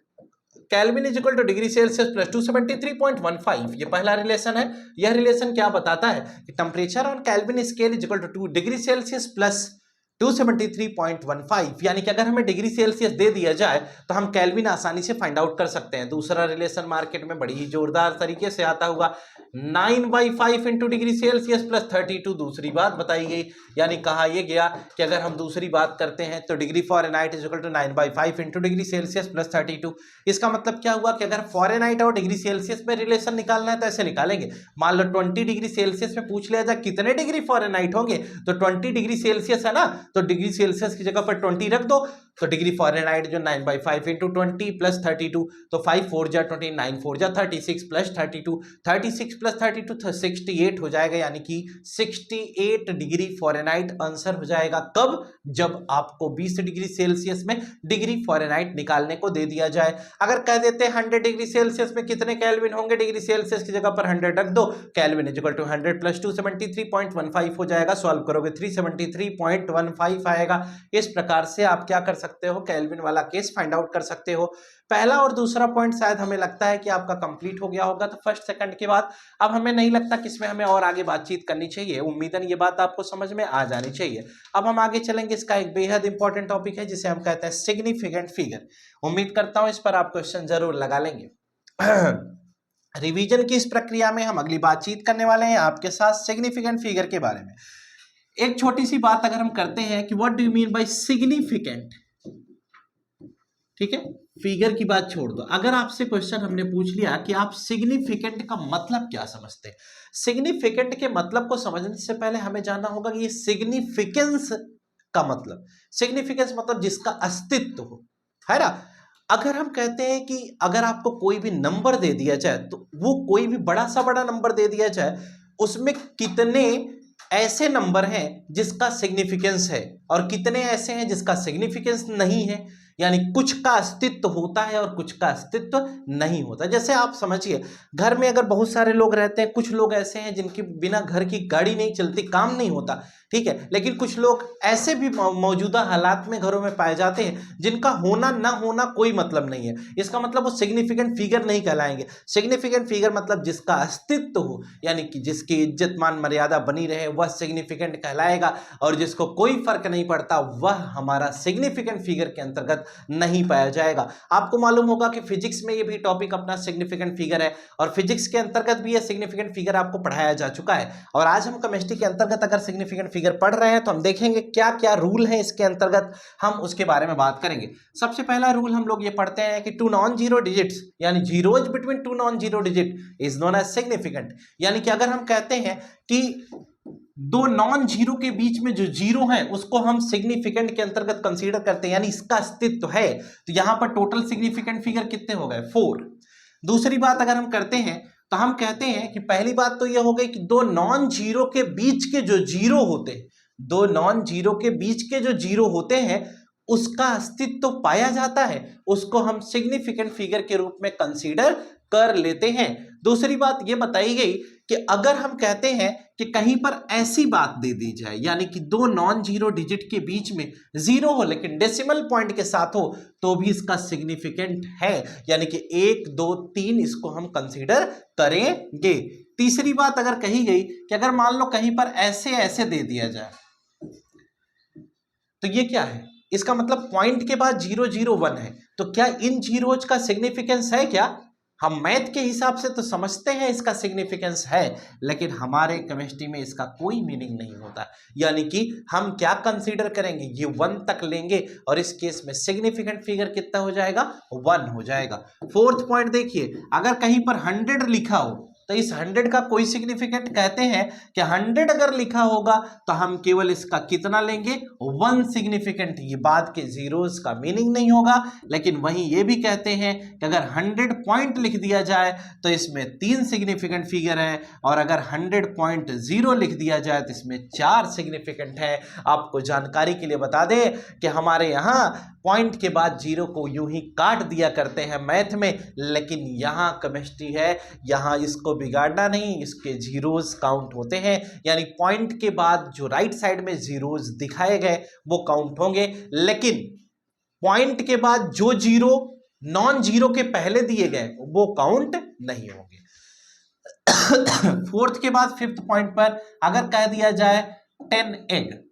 kelvin is equal two degree Celsius plus 273.15, ये पहला रिलेशन है। यह रिलेशन क्या बताता है कि temperature on kelvin scale is equal two degree Celsius plus 273.15, यानी कि अगर हमें डिग्री सेल्सियस दे दिया जाए तो हम केल्विन आसानी से फाइंड आउट कर सकते हैं। दूसरा रिलेशन मार्केट में बड़ी ही जोरदार तरीके से आता हुआ 9/5 इंटू डिग्री सेल्सियस प्लस 32, दूसरी बात बताई गई, यानी कहा यह गया कि अगर हम दूसरी बात करते हैं तो degree Fahrenheit is equal to 9/5 into degree Celsius plus 32। इसका मतलब क्या हुआ कि अगर फ़ारेनहाइट और डिग्री सेल्सियस में रिलेशन निकालना है तो ऐसे निकालेंगे। मान लो 20 डिग्री सेल्सियस में पूछ लिया जाए कितने डिग्री फ़ारेनहाइट होंगे, तो 20 डिग्री सेल्सियस है ना, तो डिग्री सेल्सियस की जगह पर 20 रख दो, तो डिग्री फ़ारेनहाइट जो 9/5 इंटू 20 प्लस 32, तो 5 4 जा 20, 9 4 जा 36 प्लस 32, 36 प्लस 32 68 हो जाएगा, यानी कि 68 डिग्री फ़ारेनहाइट आंसर हो जाएगा। कब? जब आपको 20 डिग्री सेल्सियस में डिग्री फ़ारेनहाइट निकालने को दे दिया जाए। अगर कह देते हैं 100 डिग्री सेल्सियस में कितने केल्विन होंगे, डिग्री सेल्सियस की जगह पर 100 रख दो, kelvin is equal to 100 plus 273.15 हो जाएगा। सॉल्व करोगे 373.15 आएगा। इस प्रकार से आप क्या कर सकते हो? केल्विन वाला केस फाइंड आउट कर सकते हो। पहला और दूसरा पॉइंट शायद हमें लगता है कि आपका कंप्लीट हो गया होगा, तो फर्स्ट सेकंड के बाद अब हमें नहीं लगता कि इसमें हमें और आगे बातचीत करनी चाहिए। उम्मीदन ये बात आपको समझ में आ जानी चाहिए। अब हम आगे चलेंगे, इसका एक बेहद इंपॉर्टेंट टॉपिक है जिसे हम कहते हैं सिग्निफिकेंट फिगर। उम्मीद करता हूं इस पर आप क्वेश्चन जरूर लगा लेंगे। रिवीजन की इस प्रक्रिया में हम अगली बातचीत करने वाले हैं आपके साथ सिग्निफिकेंट फिगर के बारे में। एक छोटी सी बात अगर हम करते हैं कि what do you mean bye significant, ठीक है, फिगर की बात छोड़ दो। अगर आपसे क्वेश्चन हमने पूछ लिया कि आप सिग्निफिकेंट का मतलब क्या समझते हैं, सिग्निफिकेंट के मतलब को समझने से पहले हमें जानना होगा कि ये सिग्निफिकेंस का मतलब, सिग्निफिकेंस मतलब जिसका अस्तित्व हो, है ना। अगर हम कहते हैं कि अगर आपको कोई भी नंबर दे दिया जाए, तो वो कोई भी बड़ा सा बड़ा नंबर दे दिया जाए, उसमें कितने ऐसे नंबर हैं जिसका सिग्निफिकेंस है और कितने ऐसे हैं जिसका सिग्निफिकेंस नहीं है, यानी कुछ का अस्तित्व होता है और कुछ का अस्तित्व नहीं होता। जैसे आप समझिए, घर में अगर बहुत सारे लोग रहते हैं, कुछ लोग ऐसे हैं जिनके बिना घर की गाड़ी नहीं चलती, काम नहीं होता, ठीक है, लेकिन कुछ लोग ऐसे भी मौजूदा हालात में घरों में पाए जाते हैं जिनका होना ना होना कोई मतलब नहीं है। इसका मतलब वो सिग्निफिकेंट फिगर नहीं कहलाएंगे। सिग्निफिकेंट फिगर मतलब जिसका अस्तित्व हो, यानी कि जिसकी इज्जत मान मर्यादा बनी रहे, वह सिग्निफिकेंट कहलाएगा, और जिसको कोई फर्क नहीं पड़ता वह हमारा सिग्निफिकेंट फिगर के अंतर्गत नहीं पाया जाएगा। आपको मालूम होगा कि फिजिक्स में ये भी टॉपिक अपना सिग्निफिकेंट फिगर है, और फिजिक्स के अंतर्गत भी ये सिग्निफिकेंट फिगर आपको पढ़ाया जा चुका है। और आज हम केमिस्ट्री के अंतर्गत अगर सिग्निफिकेंट फिगर पढ़ रहे हैं तो हम देखेंगे क्या क्या रूल है इसके अंतर्गत, हम उसके बारे में बात करेंगे। सबसे पहला रूल हम लोग ये पढ़ते हैं कि 2 नॉन जीरो डिजिट्स, यानी zeros between 2 non zero digit is known as significant. यानी कि अगर हम कहते हैं कि 2 नॉन जीरो के बीच में जो जीरो है उसको हम सिग्निफिकेंट के अंतर्गत कंसीडर करते हैं, यानी इसका अस्तित्व है, तो यहां पर टोटल सिग्निफिकेंट फिगर कितने हो गए? 4। दूसरी बात अगर हम करते हैं तो हम कहते हैं कि पहली बात तो यह हो गई कि 2 नॉन जीरो के बीच के जो जीरो होते हैं, 2 नॉन जीरो के बीच के जो जीरो होते हैं उसका अस्तित्व पाया जाता है, उसको हम सिग्निफिकेंट फिगर के रूप में कंसीडर कर लेते हैं। दूसरी बात यह बताई गई कि अगर हम कहते हैं कि कहीं पर ऐसी बात दे दी जाए, यानी कि दो नॉन जीरो डिजिट के बीच में जीरो हो लेकिन डेसिमल पॉइंट के साथ हो, तो भी इसका सिग्निफिकेंट है, यानी कि 1 2 3 इसको हम कंसीडर करेंगे। तीसरी बात अगर कही गई कि अगर मान लो कहीं पर ऐसे ऐसे दे दिया जाए, तो ये क्या है, इसका मतलब पॉइंट के बाद 0 0 1 है, तो क्या इन जीरोज का सिग्निफिकेंस है क्या? हम मैथ के हिसाब से तो समझते हैं इसका सिग्निफिकेंस है, लेकिन हमारे केमिस्ट्री में इसका कोई मीनिंग नहीं होता, यानी कि हम क्या कंसीडर करेंगे, ये 1 तक लेंगे और इस केस में सिग्निफिकेंट फिगर कितना हो जाएगा, 1 हो जाएगा। फोर्थ पॉइंट देखिए, अगर कहीं पर 100 लिखा हो तो इस 100 का कोई सिग्निफिकेंट, कहते हैं कि 100 अगर लिखा होगा तो हम केवल इसका कितना लेंगे, 1 सिग्निफिकेंट, ये बाद के जीरोस का मीनिंग नहीं होगा। लेकिन वहीं ये भी कहते हैं कि अगर 100 पॉइंट लिख दिया जाए तो इसमें 3 सिग्निफिकेंट फिगर है, और अगर 100.0 लिख दिया जाए तो इसमें 4 सिग्निफिकेंट है। आपको जानकारी के लिए बता दें कि हमारे यहाँ पॉइंट के बाद जीरो को यूं ही काट दिया करते हैं मैथ में, लेकिन यहां केमिस्ट्री है, यहां इसको बिगाड़ना नहीं, इसके जीरोस काउंट होते हैं, यानी पॉइंट के बाद जो राइट साइड में जीरोस दिखाए गए वो काउंट होंगे, लेकिन पॉइंट के बाद जो जीरो नॉन जीरो के पहले दिए गए वो काउंट नहीं होंगे। फोर्थ के बाद फिफ्थ पॉइंट पर अगर कह दिया जाए 10 egg,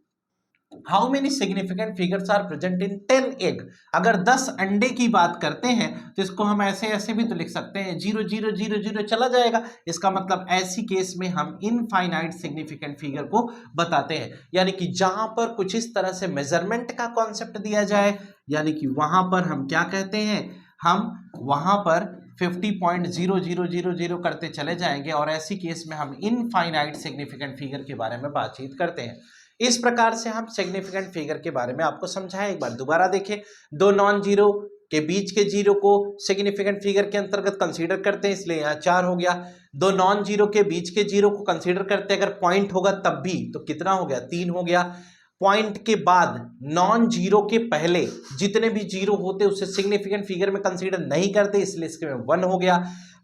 how many significant figures are present in 10 egg, अगर 10 अंडे की बात करते हैं तो इसको हम ऐसे ऐसे भी तो लिख सकते हैं, 0 0 0 0 चला जाएगा, इसका मतलब ऐसी केस में हम इनफाइनाइट सिग्निफिकेंट फिगर को बताते हैं, यानी कि जहां पर कुछ इस तरह से मेजरमेंट का कॉन्सेप्ट दिया जाए, यानी कि वहां पर हम क्या कहते हैं, हम वहां पर 50.0000 करते चले जाएंगे, और ऐसी केस में हम इनफाइनाइट सिग्निफिकेंट फिगर के बारे में बातचीत करते हैं। इस प्रकार से हम सिग्निफिकेंट फिगर के बारे में आपको समझाएं। एक बार दोबारा देखें, दो नॉन जीरो के बीच के जीरो को सिग्निफिकेंट फिगर के अंतर्गत कंसीडर करते हैं, इसलिए यहाँ 4 हो गया। दो नॉन जीरो के बीच के जीरो को कंसीडर करते हैं, अगर पॉइंट होगा तब भी, तो कितना हो गया, 3 हो गया। पॉइंट के बाद नॉन जीरो के पहले जितने भी जीरो होते उसे सिग्निफिकेंट फिगर में कंसीडर नहीं करते, इसलिए इसके में 1 हो गया।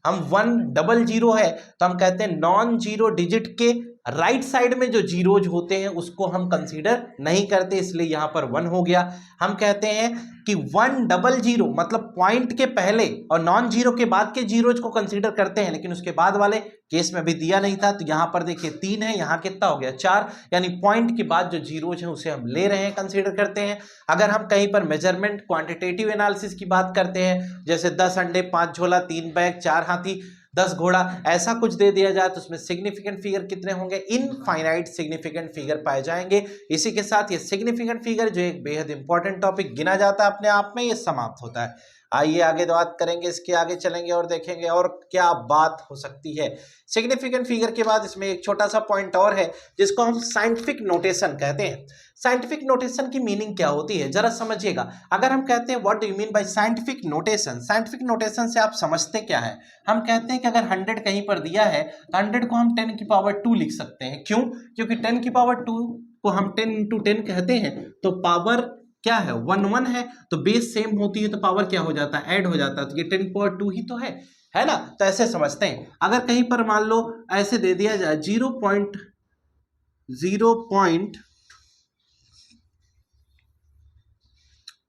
हम 1 डबल जीरो है तो हम कहते हैं नॉन जीरो डिजिट के राइट साइड में जो जीरोज होते हैं उसको हम कंसीडर नहीं करते, इसलिए यहां पर 1 हो गया। हम कहते हैं कि 1 डबल जीरो मतलब पॉइंट के पहले और नॉन जीरो के बाद के जीरोज को कंसीडर करते हैं, लेकिन उसके बाद वाले केस में भी दिया नहीं था, तो यहां पर देखिए 3 है, यहां कितना हो गया 4, यानी पॉइंट के बाद जो जीरोज है उसे हम ले रहे हैं, कंसीडर करते हैं। अगर हम कहीं पर मेजरमेंट क्वांटिटेटिव एनालिसिस की बात करते हैं, जैसे 10 अंडे 5 झोला 3 बैग 4 हाथी 10 घोड़ा, ऐसा कुछ दे दिया जाए तो उसमें सिग्निफिकेंट फिगर कितने होंगे, इनफाइनाइट सिग्निफिकेंट फिगर पाए जाएंगे। इसी के साथ ये सिग्निफिकेंट फिगर जो एक बेहद इंपॉर्टेंट टॉपिक गिना जाता है अपने आप में, ये समाप्त होता है। आइए आगे बात करेंगे, इसके आगे चलेंगे और देखेंगे और क्या बात हो सकती है। सिग्निफिकेंट फिगर के बाद इसमें एक छोटा सा पॉइंट और है जिसको हम साइंटिफिक नोटेशन कहते हैं। साइंटिफिक नोटेशन की मीनिंग क्या होती है जरा समझिएगा। अगर हम कहते हैं what do you mean bye scientific notation, scientific notation से आप समझते क्या है, हम कहते हैं कि अगर 100 कहीं पर दिया है तो 100 को हम 10 की पावर 2 लिख सकते हैं। क्यों? क्योंकि 10 की पावर 2 को हम 10 इंटू 10 कहते हैं, तो पावर क्या है 1 1 है, तो बेस सेम होती है तो पावर क्या हो जाता है, ऐड हो जाता है, तो ये 10 की पावर 2 ही तो है ना। तो ऐसे समझते हैं। अगर कहीं पर मान लो ऐसे दे दिया जाए 0.0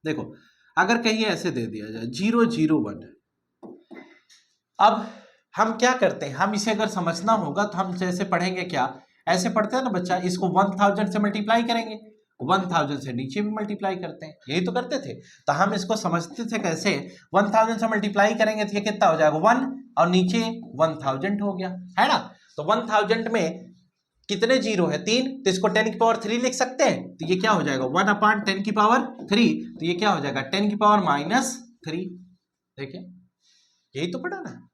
देखो, अगर कहीं ऐसे दे दिया जाए 001, अब हम क्या करते हैं, हम इसे अगर समझना होगा तो हम जैसे पढ़ेंगे, क्या ऐसे पढ़ते हैं ना बच्चा, इसको 1000 से मल्टीप्लाई करेंगे, 1000 से नीचे भी मल्टीप्लाई करते हैं, यही तो करते थे। तो हम इसको समझते थे कैसे, 1000 से मल्टीप्लाई करेंगे तो ये कितना हो जाएगा 1, और नीचे 1000 हो गया, है ना। तो 1000 में कितने जीरो है 3, तो इसको 10 की पावर 3 लिख सकते हैं, तो ये क्या हो जाएगा 1/10 की पावर 3, तो ये क्या हो जाएगा 10 की पावर -3। देखिए यही तो पढ़ा ना,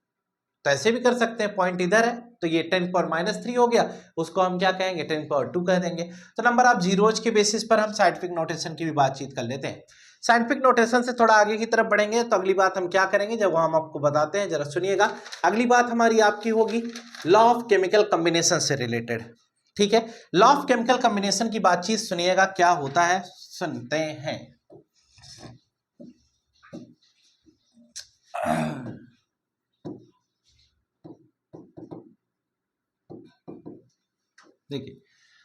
तो ऐसे भी कर सकते हैं, पॉइंट इधर है तो ये 10 की पावर -3 हो गया, उसको हम क्या कहेंगे 10 की पावर 2 कह देंगे। तो नंबर आप जीरोज के बेसिस पर हम साइंटिफिक नोटेशन की भी बातचीत कर लेते हैं। साइंटिफिक नोटेशन से थोड़ा आगे की तरफ बढ़ेंगे तो अगली बात हम क्या करेंगे जब हम आपको बताते हैं, जरा सुनिएगा। अगली बात हमारी आपकी होगी लॉ ऑफ केमिकल कॉम्बिनेशन से रिलेटेड, ठीक है। लॉ ऑफ केमिकल कॉम्बिनेशन की बातचीत सुनिएगा, क्या होता है सुनते हैं। देखिए,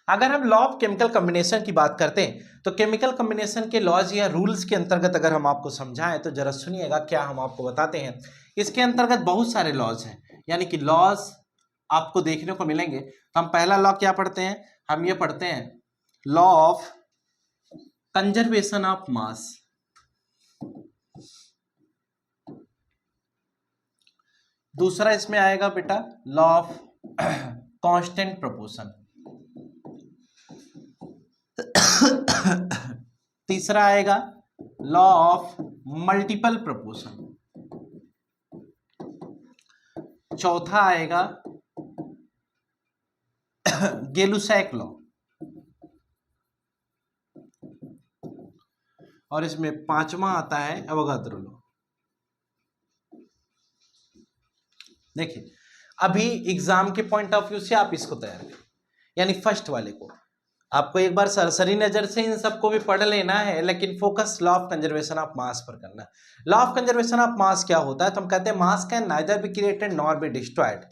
अगर हम लॉ ऑफ केमिकल कॉम्बिनेशन की बात करते हैं तो केमिकल कॉम्बिनेशन के लॉज या रूल्स के अंतर्गत अगर हम आपको समझाएं तो जरा सुनिएगा क्या हम आपको बताते हैं। इसके अंतर्गत बहुत सारे लॉज हैं, यानी कि लॉज आपको देखने को मिलेंगे। तो हम पहला लॉ क्या पढ़ते हैं, हम ये पढ़ते हैं law of conservation of mass. दूसरा इसमें आएगा बेटा लॉ ऑफ कांस्टेंट प्रोपोर्शन। तीसरा आएगा लॉ ऑफ मल्टीपल प्रोपोर्शन। चौथा आएगा गेलुसैक लॉ, और इसमें पांचवा आता है अवोगाद्रो लॉ। देखिए, अभी एग्जाम के पॉइंट ऑफ व्यू से आप इसको तैयार करें, यानी फर्स्ट वाले को आपको एक बार सरसरी नजर से इन सबको भी पढ़ लेना है, लेकिन focus law of conservation of mass पर करना है। Law of conservation of mass क्या होता है, तो हम कहते हैं मास can neither be created nor be destroyed.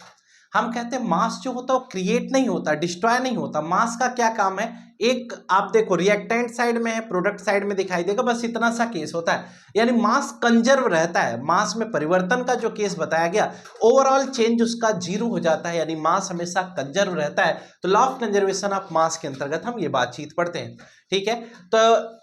हम कहते हैं मास जो होता है वो क्रिएट नहीं होता, डिस्ट्रॉय नहीं होता। मास का क्या काम है, एक आप देखो रिएक्टेंट साइड में है, प्रोडक्ट साइड में दिखाई देगा, बस इतना सा केस होता है। यानी मास कंजर्व रहता है, मास में परिवर्तन का जो केस बताया गया ओवरऑल चेंज उसका जीरो हो जाता है, यानी मास हमेशा कंजर्व रहता है। तो law of conservation of mass के अंतर्गत हम ये बातचीत पढ़ते हैं। ठीक है, तो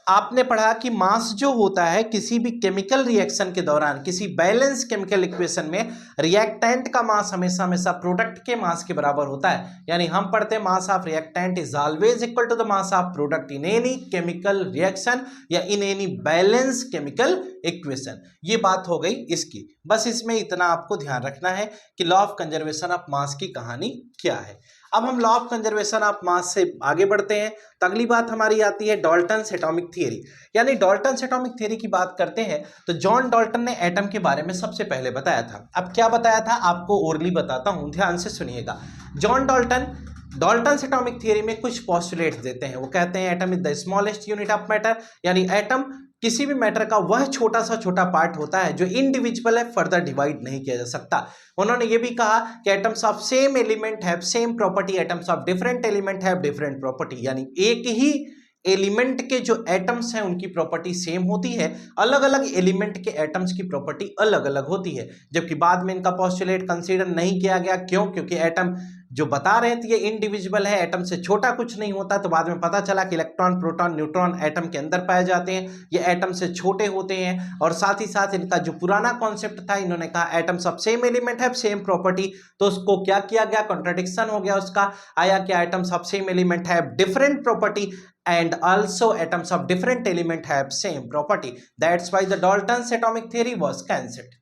आपने पढ़ा कि मास जो होता है किसी भी केमिकल रिएक्शन के दौरान, किसी बैलेंस केमिकल इक्वेशन में रिएक्टेंट का मास हमेशा हमेशा प्रोडक्ट के मास के बराबर होता है। यानी हम पढ़ते हैं mass of reactant is always equal to the mass of product in any chemical reaction या in any balance chemical equation. ये बात हो गई इसकी, बस इसमें इतना आपको ध्यान रखना है कि law of conservation of mass की कहानी क्या है। अब हम law of conservation of mass से आगे बढ़ते हैं तो अगली बात हमारी आती है डाल्टन्स एटॉमिक थियरी। यानी डाल्टन्स एटॉमिक थियरी की बात करते हैं तो जॉन डाल्टन ने एटम के बारे में सबसे पहले बताया था। अब क्या बताया था आपको ओरली बताता हूं, ध्यान से सुनिएगा। John Dalton Dalton's atomic theory में कुछ पोस्टुलेट्स देते हैं। वो कहते हैं atom is the smallest unit of matter, यानी एटम किसी भी मैटर का वह छोटा सा छोटा पार्ट होता है जो इंडिविजुअल है, फर्दर डिवाइड नहीं किया जा सकता। उन्होंने ये भी कहा कि atoms of same element have same property, atoms of different element have different property. यानी एक ही एलिमेंट के जो एटम्स हैं उनकी प्रॉपर्टी सेम होती है, अलग अलग एलिमेंट के एटम्स की प्रॉपर्टी अलग अलग होती है। जबकि बाद में इनका पोस्टुलेट कंसीडर नहीं किया गया, क्यों? क्योंकि एटम जो बता रहे थे ये इंडिविजुअल है, एटम से छोटा कुछ नहीं होता। तो बाद में पता चला कि इलेक्ट्रॉन प्रोटॉन न्यूट्रॉन एटम के अंदर पाए जाते हैं, ये एटम से छोटे होते हैं। और साथ ही साथ इनका जो पुराना कॉन्सेप्ट था, इन्होंने कहा एटम्स ऑफ सेम एलिमेंट है सेम प्रॉपर्टी, तो उसको क्या किया गया, कॉन्ट्रडिक्शन हो गया उसका, आया कि एटम्स ऑफ सेम एलिमेंट है different property and also atoms of different element have same property. That's why the Dalton's atomic theory was cancelled.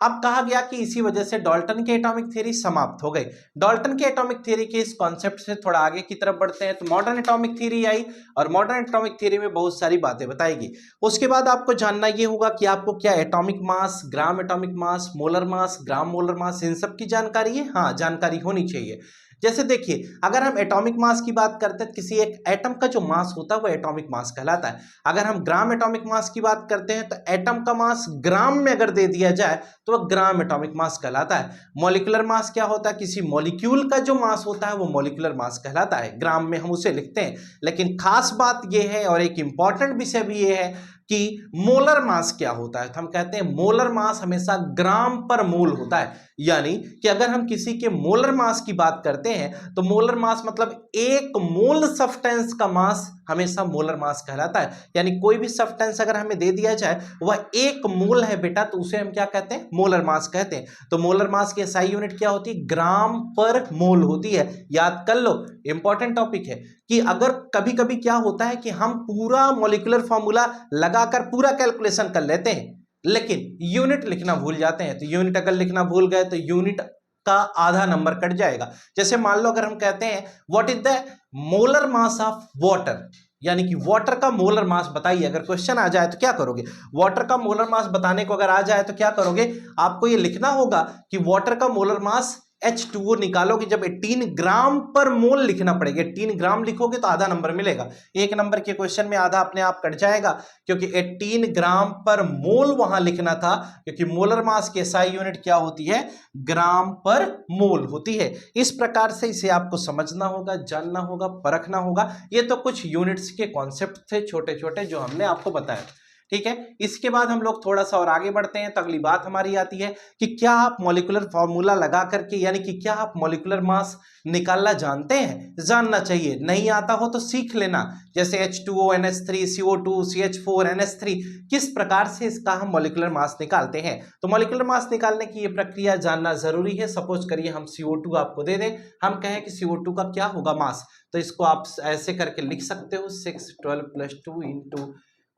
अब कहा गया कि इसी वजह से डाल्टन की एटॉमिक थ्योरी समाप्त हो गई। डाल्टन की एटॉमिक थ्योरी के इस कॉन्सेप्ट से थोड़ा आगे की तरफ बढ़ते हैं तो मॉडर्न एटॉमिक थ्योरी आई, और मॉडर्न एटॉमिक थ्योरी में बहुत सारी बातें बताएगी। उसके बाद आपको जानना ये होगा कि आपको क्या atomic mass, gram atomic mass, molar mass, gram molar mass, इन सब की जानकारी है। हाँ, जानकारी होनी चाहिए। जैसे देखिए, अगर हम एटॉमिक मास की बात करते हैं, किसी एक एटम का जो मास होता है वो एटॉमिक मास कहलाता है। अगर हम ग्राम एटॉमिक मास की बात करते हैं तो एटम का मास ग्राम में अगर दे दिया जाए तो वह ग्राम एटॉमिक मास कहलाता है। मॉलिक्यूलर मास क्या होता है, किसी मॉलिक्यूल का जो मास होता है वो मॉलिक्यूलर मास कहलाता है, ग्राम में हम उसे लिखते हैं। लेकिन खास बात यह है और एक इंपॉर्टेंट विषय भी ये है कि मोलर मास क्या होता है। तो हम कहते हैं मोलर मास हमेशा ग्राम पर मोल होता है। यानी कि अगर हम किसी के मोलर मास की बात करते हैं तो मोलर मास मतलब एक मोल सब्सटेंस का मास हमेशा मोलर मास कहलाता है। यानी कोई भी सब्सटेंस अगर हमें दे दिया जाए वह एक मोल है बेटा, तो उसे हम क्या कहते हैं, मोलर मास कहते हैं। तो मोलर मास की एसआई यूनिट क्या होती है, ग्राम पर मोल होती है। याद कर लो, इंपॉर्टेंट टॉपिक है कि अगर कभी कभी क्या होता है कि हम पूरा मॉलिक्यूलर फॉर्मूला लगाकर पूरा कैलकुलेशन कर लेते हैं लेकिन यूनिट लिखना भूल जाते हैं। तो यूनिट अगर लिखना भूल गए तो यूनिट का आधा नंबर कट जाएगा। जैसे मान लो अगर हम कहते हैं what is the molar mass of water, यानी कि वाटर का मोलर मास बताइए, अगर क्वेश्चन आ जाए तो क्या करोगे, वाटर का मोलर मास बताने को अगर आ जाए तो क्या करोगे, आपको ये लिखना होगा कि वाटर का मोलर मास H2O निकालोगे, जब 18 ग्राम पर मोल लिखना पड़ेगा, 18 ग्राम लिखोगे तो आधा नंबर मिलेगा। एक नंबर के क्वेश्चन में आधा अपने आप कट जाएगा, क्योंकि 18 ग्राम पर मोल वहां लिखना था, क्योंकि मोलर मास की SI यूनिट क्या होती है, ग्राम पर मोल होती है। इस प्रकार से इसे आपको समझना होगा, जानना होगा, परखना होगा। ये तो कुछ यूनिट्स के कॉन्सेप्ट थे छोटे छोटे जो हमने आपको बताया, ठीक है। इसके बाद हम लोग थोड़ा सा और आगे बढ़ते हैं, तो अगली बात हमारी आती है कि क्या आप मॉलिक्यूलर फॉर्मूला लगा करके, यानी कि क्या आप मॉलिक्यूलर मास निकालना जानते हैं? जानना चाहिए। नहीं आता हो तो सीख लेना, जैसे H2O NH3 CO2 CH4 NH3, किस प्रकार से इसका हम मॉलिक्यूलर मास निकालते हैं। तो मॉलिक्यूलर मास निकालने की ये प्रक्रिया जानना जरूरी है। सपोज करिए हम CO2 आपको दे दें, हम कहें कि CO2 का क्या होगा मास, तो इसको आप ऐसे करके लिख सकते हो, 6 12 + 2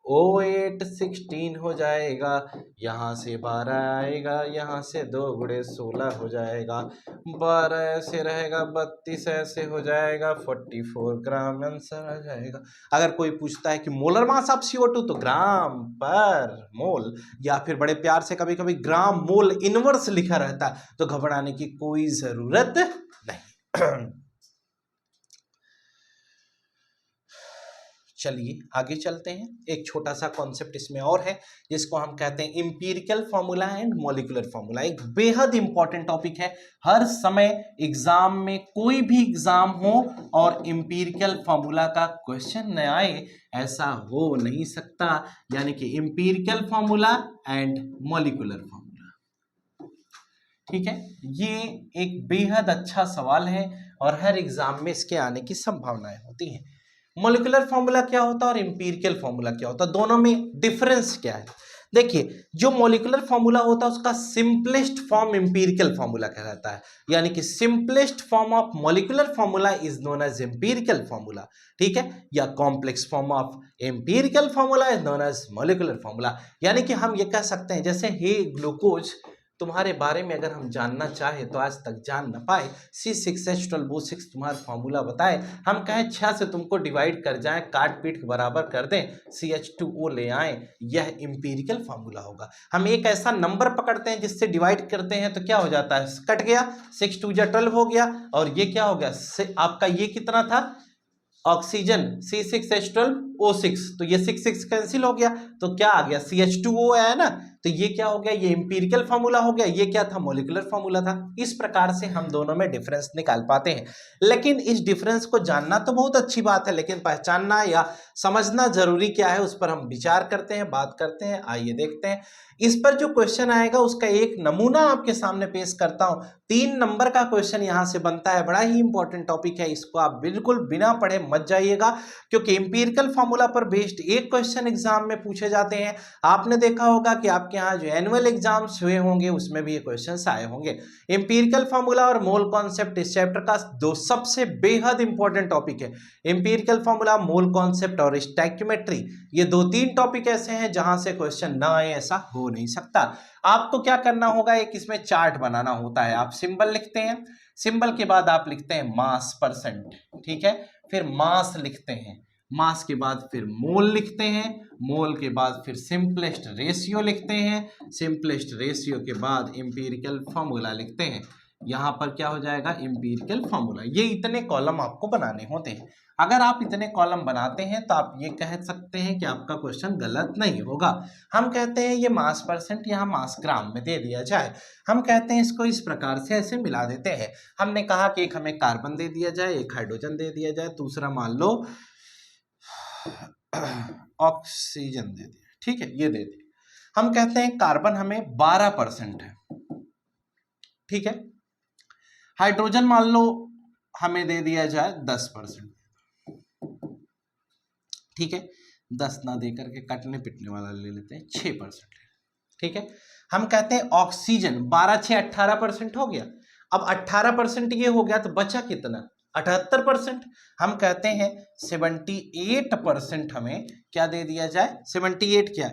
× 8 16 हो जाएगा, यहाँ से 12 आएगा, यहाँ से 2 × 16 हो जाएगा, 12 ऐसे रहेगा, 32 ऐसे हो जाएगा, 44 ग्राम आंसर आ जाएगा। अगर कोई पूछता है कि मोलर मास ऑफ CO2, तो ग्राम पर मोल, या फिर बड़े प्यार से कभी कभी ग्राम मोल इनवर्स लिखा रहता है, तो घबराने की कोई जरूरत नहीं। चलिए आगे चलते हैं। एक छोटा सा कॉन्सेप्ट इसमें और है, जिसको हम कहते हैं empirical formula and molecular formula. एक बेहद इंपॉर्टेंट टॉपिक है, हर समय एग्जाम में, कोई भी एग्जाम हो और इंपीरिकल फॉर्मूला का क्वेश्चन न आए, ऐसा हो नहीं सकता। यानी कि empirical formula and molecular formula, ठीक है। ये एक बेहद अच्छा सवाल है और हर एग्जाम में इसके आने की संभावनाएं होती हैं। मॉलिक्यूलर फॉर्मूला क्या होता है और इंपीरिकल फॉर्मूला क्या होता है, दोनों में डिफरेंस क्या है? देखिए, जो मॉलिक्यूलर फॉर्मूला होता है उसका सिंपलेस्ट फॉर्म इंपीरिकल फॉर्मूला कहलाता है, यानी कि simplest form of molecular formula is known as empirical formula, ठीक है। या complex form of empirical formula is known as molecular formula. यानी कि हम ये कह सकते हैं, जैसे हे ग्लूकोज, तुम्हारे बारे में अगर हम जानना चाहे तो आज तक जान ना पाए, C6H12O6 तुम्हारा फॉर्मूला बताए, हम कहें 6 से तुमको डिवाइड कर जाएं, काट पीट के बराबर कर दें, CH2O ले आएं, यह इंपीरिकल फॉर्मूला होगा। हम एक ऐसा नंबर पकड़ते हैं जिससे डिवाइड करते हैं तो क्या हो जाता है, कट गया, 6 2 12 हो गया, और ये क्या हो गया, आपका ये कितना था, ऑक्सीजन C6H12O6, तो ये 6 6 कैंसिल हो गया, तो क्या आ गया, CH2O आया ना, तो ये क्या हो गया, ये इंपीरिकल फॉर्मूला हो गया, ये क्या था, मॉलिक्यूलर फॉर्मूला था। इस प्रकार से हम दोनों में डिफरेंस निकाल पाते हैं। लेकिन इस डिफरेंस को जानना तो बहुत अच्छी बात है, लेकिन पहचानना या समझना जरूरी क्या है, उस पर हम विचार करते हैं, बात करते हैं। आइए देखते हैं। इस पर जो क्वेश्चन आएगा उसका एक नमूना आपके सामने पेश करता हूं। 3 नंबर का क्वेश्चन यहां से बनता है, बड़ा ही इंपॉर्टेंट टॉपिक है, इसको आप बिल्कुल बिना पढ़े मत जाइएगा, क्योंकि इंपीरिकल फॉर्मूला पर बेस्ड एक क्वेश्चन एग्जाम में पूछे जाते हैं। आपने देखा होगा कि आपके यहाँ जो एनुअल एग्जाम्स हुए होंगे उसमें भी ये क्वेश्चन आए होंगे। इंपीरिकल फॉर्मूला और मोल कॉन्सेप्ट इस चैप्टर का दो सबसे बेहद इंपॉर्टेंट टॉपिक है। इंपीरिकल फॉर्मूला, मोल कॉन्सेप्ट और स्टैक्योमेट्री, ये 2-3 टॉपिक ऐसे हैं जहां से क्वेश्चन ना आए, ऐसा हो नहीं सकता। आपको क्या करना होगा, एक इसमें चार्ट बनाना होता है। आप सिंबल लिखते हैं, सिंबल के बाद आप लिखते हैं मास परसेंट, ठीक है, फिर मास लिखते हैं, मास के बाद फिर मोल लिखते हैं, मोल के बाद फिर सिंपलेस्ट रेशियो लिखते हैं, सिंपलेस्ट रेशियो के बाद इंपीरिकल फॉर्मूला लिखते हैं। यहाँ पर क्या हो जाएगा, इंपीरिकल फॉर्मूला। ये इतने कॉलम आपको बनाने होते हैं। अगर आप इतने कॉलम बनाते हैं तो आप ये कह सकते हैं कि आपका क्वेश्चन गलत नहीं होगा। हम कहते हैं ये मास परसेंट यहाँ मास ग्राम में दे दिया जाए, हम कहते हैं इसको इस प्रकार से ऐसे मिला देते हैं। हमने कहा कि एक हमें कार्बन दे दिया जाए, एक हाइड्रोजन दे दिया जाए, दूसरा मान लो ऑक्सीजन दे दिया, ठीक है, ये दे दिया। हम कहते हैं कार्बन हमें 12% है, ठीक है, हाइड्रोजन मान लो हमें दे दिया जाए 10%, ठीक है, 10 ना देकर के कटने पिटने वाला ले लेते हैं 6%, ठीक है। हम कहते हैं ऑक्सीजन 12 6 18% हो गया। अब 18% ये हो गया तो बचा कितना, 78%। हम कहते हैं 78% हमें क्या दे दिया जाए, 78 क्या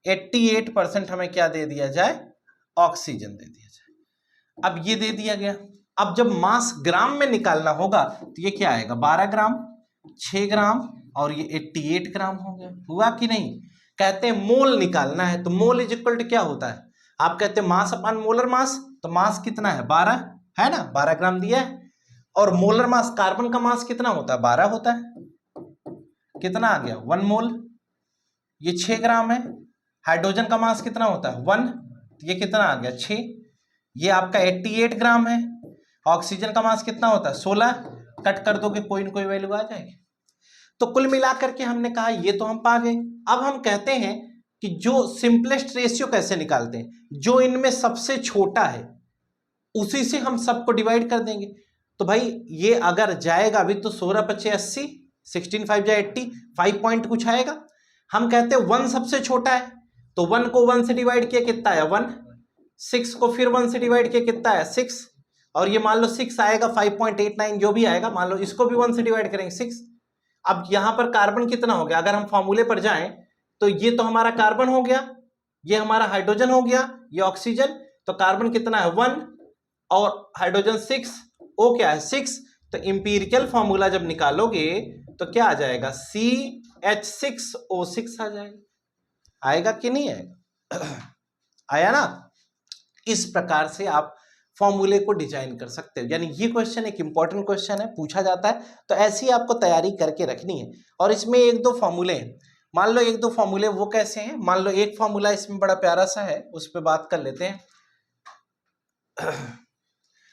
88% हमें क्या दे दिया जाए, ऑक्सीजन दे दिया जाए। अब ये दे दिया गया। अब जब मास ग्राम में निकालना होगा तो ये क्या आएगा, 12 ग्राम, 6 ग्राम और ये 88 ग्राम हो गया। हुआ कि नहीं? कहते हैं मोल निकालना है, तो मोल इज इक्वल टू क्या होता है, आप कहते हैं मास अपॉन मोलर मास, तो तो मास कितना है 12 है ना, 12 ग्राम दिया है। और मोलर मास, कार्बन का मास कितना होता है 12 होता है, कितना आ गया 1 मोल, ये 6 ग्राम है। हाइड्रोजन का मास कितना होता है 1, ये कितना आ गया 6, ये आपका 88 ग्राम है। ऑक्सीजन का मास कितना होता है 16, कट कर दोगे कोई न कोई वैल्यू आ जाएगी। तो कुल मिलाकर के हमने कहा ये तो हम पा गए। अब हम कहते हैं कि जो सिंपलेस्ट रेशियो कैसे निकालते हैं, जो इनमें सबसे छोटा है उसी से हम सबको डिवाइड कर देंगे। तो भाई ये अगर जाएगा अभी तो 16 × 5 = 80, 16 × 5 = 80, 5 पॉइंट कुछ आएगा। हम कहते हैं 1 सबसे छोटा है, तो 1 को 1 से डिवाइड किया कितना है 1, 6 को फिर 1 से डिवाइड किया कितना है 6, और ये मान लो 6 आएगा 5.89 जो भी आएगा, मान लो इसको भी 1 से डिवाइड करेंगे 6। अब यहां पर कार्बन कितना हो गया, अगर हम फॉर्मूले पर जाएं तो ये तो हमारा कार्बन हो गया, ये हमारा हाइड्रोजन हो गया, ये ऑक्सीजन, तो कार्बन कितना है 1 और हाइड्रोजन 6, ओ क्या है 6। तो इंपीरिकल फॉर्मूला जब निकालोगे तो क्या आ जाएगा CH6O6 आ जाएगा। आएगा कि नहीं आएगा? आया ना। इस प्रकार से आप फॉर्मूले को डिजाइन कर सकते हो। यानी ये क्वेश्चन एक इंपॉर्टेंट क्वेश्चन है, पूछा जाता है, तो ऐसी आपको तैयारी करके रखनी है। और इसमें 1-2 फॉर्मूले हैं, मान लो 1-2 फॉर्मूले वो कैसे हैं, मान लो एक फॉर्मूला इसमें बड़ा प्यारा सा है, उस पर बात कर लेते हैं।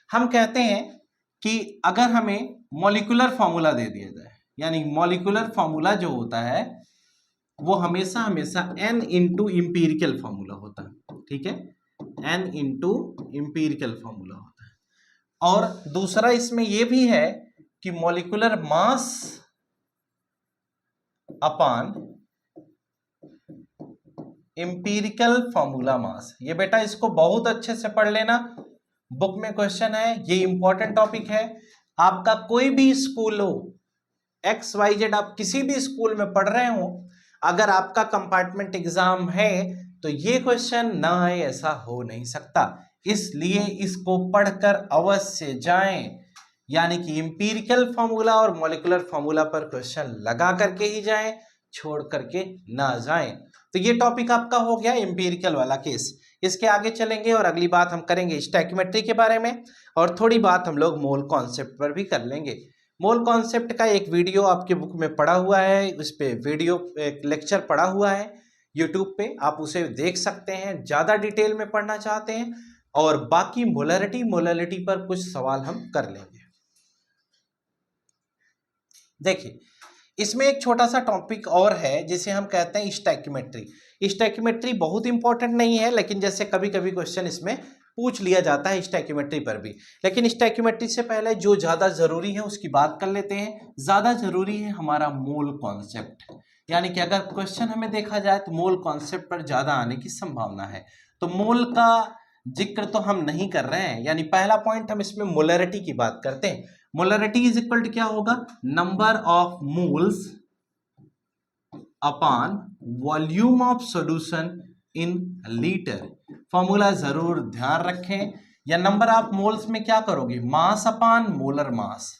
हम कहते हैं कि अगर हमें मॉलिक्यूलर फॉर्मूला दे दिया जाए, यानी मॉलिक्यूलर फॉर्मूला जो होता है वो हमेशा n इंटू इंपीरिकल फॉर्मूला होता है, ठीक है, n इंटू इंपीरिकल फॉर्मूला होता है। और दूसरा इसमें यह भी है कि molecular mass upon empirical formula mass. ये बेटा इसको बहुत अच्छे से पढ़ लेना, बुक में क्वेश्चन है, ये इंपॉर्टेंट टॉपिक है। आपका कोई भी स्कूल हो, XYZ, आप किसी भी स्कूल में पढ़ रहे हो, अगर आपका कंपार्टमेंट एग्जाम है तो ये क्वेश्चन ना आए ऐसा हो नहीं सकता, इसलिए इसको पढ़कर अवश्य जाएं। यानी कि इंपीरिकल फॉर्मूला और मॉलिक्यूलर फॉर्मूला पर क्वेश्चन लगा करके ही जाएं, छोड़ करके ना जाएं। तो ये टॉपिक आपका हो गया इंपीरिकल वाला केस। इसके आगे चलेंगे और अगली बात हम करेंगे स्टैक्योमेट्री के बारे में, और थोड़ी बात हम लोग मोल कॉन्सेप्ट पर भी कर लेंगे। मोल कॉन्सेप्ट का एक वीडियो आपके बुक में पड़ा हुआ है, उस पे वीडियो एक लेक्चर पड़ा हुआ है यूट्यूब पे, आप उसे देख सकते हैं, ज़्यादा डिटेल में पढ़ना चाहते हैं। और बाकी मोलैलिटी पर कुछ सवाल हम कर लेंगे। देखिए इसमें एक छोटा सा टॉपिक और है जिसे हम कहते हैं स्टैक्योमेट्री। स्टैक्योमेट्री बहुत इंपॉर्टेंट नहीं है, लेकिन जैसे कभी कभी क्वेश्चन इसमें पूछ लिया जाता है स्टैक्योमेट्री पर भी। लेकिन स्टैक्योमेट्री से पहले जो ज़्यादा ज़रूरी है उसकी बात कर लेते हैं। ज़्यादा ज़रूरी है हमारा मोल कॉन्सेप्ट, यानी कि अगर क्वेश्चन हमें देखा जाए तो मोल कॉन्सेप्ट पर ज़्यादा आने की संभावना है। तो मोल का जिक्र तो हम नहीं कर रहे हैं, यानी पहला पॉइंट हम इसमें मोलैरिटी की बात करते हैं। मोलैरिटी इज इक्वल टू क्या होगा, number of moles upon volume of solution in litre. Formula जरूर ध्यान रखें, या नंबर ऑफ मोल्स में क्या करोगे, मास अपॉन मोलर मास,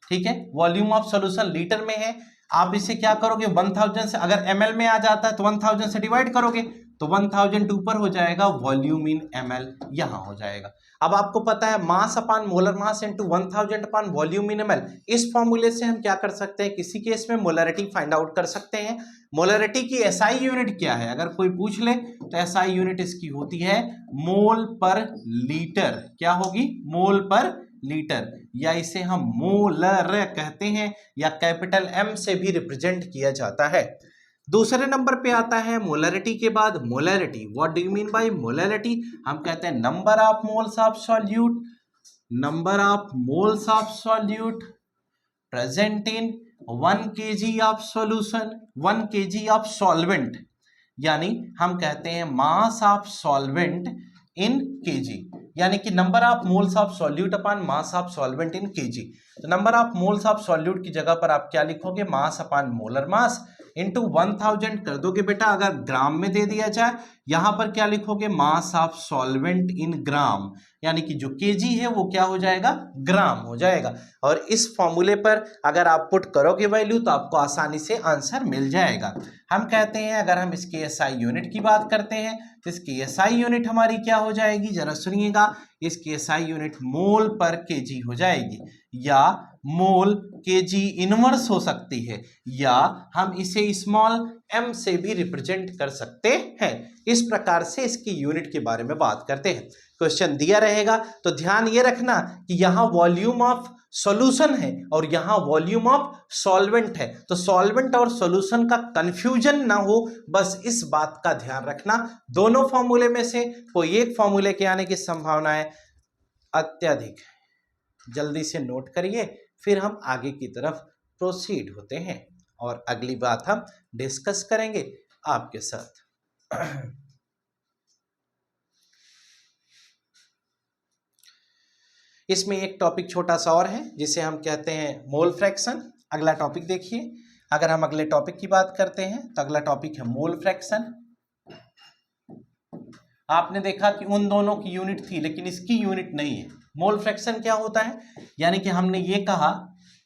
ठीक है। वॉल्यूम ऑफ सॉल्यूशन लीटर में है, आप इसे क्या करोगे 1000 से, अगर ml में आ जाता है तो 1000 से डिवाइड करोगे तो 1000 ऊपर हो जाएगा, वॉल्यूम इन ml यहां हो जाएगा। अब आपको पता है mass upon molar mass into 1000 upon volume इन ml। इस फॉर्मूले से हम क्या कर सकते हैं, किसी केस में मोलैरिटी फाइंड आउट कर सकते हैं। मोलैरिटी की SI यूनिट क्या है, अगर कोई पूछ ले तो SI यूनिट इसकी होती है मोल पर लीटर। क्या होगी, मोल पर लीटर, या इसे हम मोलर कहते हैं, या कैपिटल M से भी रिप्रेजेंट किया जाता है। दूसरे नंबर पे आता है मोलैरिटी के बाद molarity. What do you mean bye molarity, हम कहते हैं number of moles of solute, number of moles of solute present in 1 kg of solution, 1 kg of solvent, यानी हम कहते हैं mass of solvent in kg, यानी कि number of moles of solute upon mass of solvent in kg। तो number of moles of solute की जगह पर आप क्या लिखोगे, mass upon molar mass, into 1000 कर दोगे बेटा। अगर ग्राम में दे दिया जाए, यहां पर क्या लिखोगे, मास ऑफ सॉल्वेंट इन ग्राम, यानी कि जो केजी है वो क्या हो जाएगा, ग्राम हो जाएगा। और इस फॉर्मूले पर अगर आप पुट करोगे वैल्यू तो आपको आसानी से आंसर मिल जाएगा। हम कहते हैं अगर हम इसके एसआई यूनिट की बात करते हैं तो इसकी एसआई यूनिट हमारी क्या हो जाएगी, जरा सुनिएगा, इसकी एसआई यूनिट मोल पर केजी हो जाएगी, या मोल केजी इनवर्स हो सकती है, या हम इसे स्मॉल m से भी रिप्रेजेंट कर सकते हैं। इस प्रकार से इसकी यूनिट के बारे में बात करते हैं। क्वेश्चन दिया रहेगा तो ध्यान ये रखना कि यहां वॉल्यूम ऑफ सॉल्यूशन है और यहां वॉल्यूम ऑफ सॉल्वेंट है, तो सॉल्वेंट और सॉल्यूशन का कंफ्यूजन ना हो, बस इस बात का ध्यान रखना। दोनों फॉर्मूले में से कोई एक फॉर्मूले के आने की संभावना है अत्यधिक। जल्दी से नोट करिए, फिर हम आगे की तरफ प्रोसीड होते हैं और अगली बात हम डिस्कस करेंगे आपके साथ। इसमें एक टॉपिक छोटा सा और है जिसे हम कहते हैं मोल फ्रैक्शन। अगला टॉपिक देखिए, अगर हम अगले टॉपिक की बात करते हैं तो अगला टॉपिक है मोल फ्रैक्शन। आपने देखा कि उन दोनों की यूनिट थी लेकिन इसकी यूनिट नहीं है। मोल फ्रैक्शन क्या होता है, यानी कि हमने ये कहा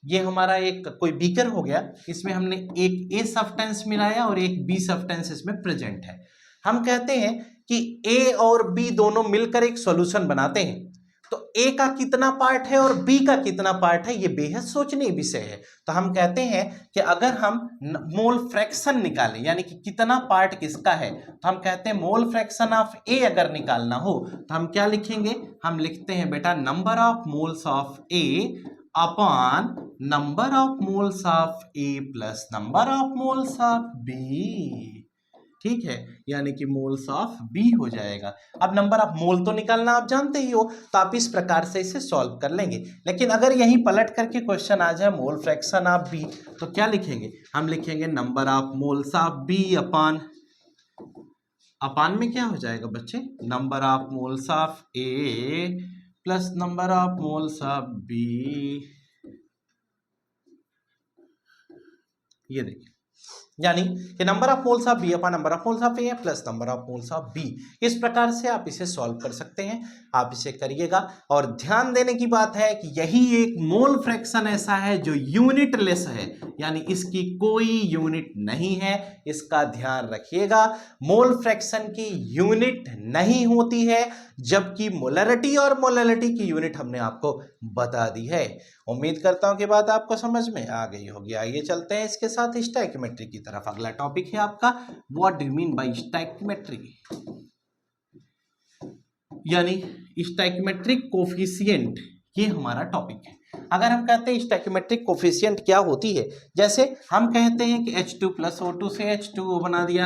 ये हमारा एक कोई बीकर हो गया, इसमें हमने एक ए सब्सटेंस मिलाया और एक बी सब्सटेंस इसमें प्रेजेंट है। हम कहते हैं कि ए और बी दोनों मिलकर एक सॉल्यूशन बनाते हैं, तो ए का कितना पार्ट है और बी का कितना पार्ट है ये बेहद सोचनीय विषय है। तो हम कहते हैं कि अगर हम मोल फ्रैक्शन निकालें, यानी कि कितना पार्ट किसका है, तो हम कहते हैं मोल फ्रैक्शन ऑफ ए अगर निकालना हो तो हम क्या लिखेंगे, हम लिखते हैं बेटा number of moles of A upon number of moles of A plus number of moles of B. ठीक है, यानी कि मोल्स ऑफ बी हो जाएगा। अब नंबर ऑफ मोल तो निकालना आप जानते ही हो, तो आप इस प्रकार से इसे सॉल्व कर लेंगे। लेकिन अगर यहीं पलट करके क्वेश्चन आ जाए मोल फ्रैक्शन ऑफ बी, तो क्या लिखेंगे, हम लिखेंगे number of moles of B upon, upon में क्या हो जाएगा बच्चे, number of moles of A plus number of moles of B. ये देखिए, यानी कि number of moles of B upon number of moles of A plus number of moles of B. इस प्रकार से आप इसे सॉल्व कर सकते हैं, आप इसे करिएगा। और ध्यान देने की बात है कि यही एक मोल फ्रैक्शन ऐसा है जो यूनिटलेस है, यानी इसकी कोई यूनिट नहीं है, इसका ध्यान रखिएगा। मोल फ्रैक्शन की यूनिट नहीं होती है, जबकि मोलरिटी और मोलैलिटी की यूनिट हमने आपको बता दी है। उम्मीद करता हूं कि बात आपको समझ में आ गई होगी। आइए चलते हैं इसके साथ स्टोइकियोमेट्री की तरफ। अगला टॉपिक है आपका what do you mean bye stoichiometry, यानी स्टोइकियोमेट्रिक कोफिशिएंट, ये हमारा टॉपिक है। अगर हम कहते हैं स्टोइकियोमेट्रिक कोफिशिएंट क्या होती है, जैसे हम कहते हैं कि H2 प्लस O2 से H2O बना दिया,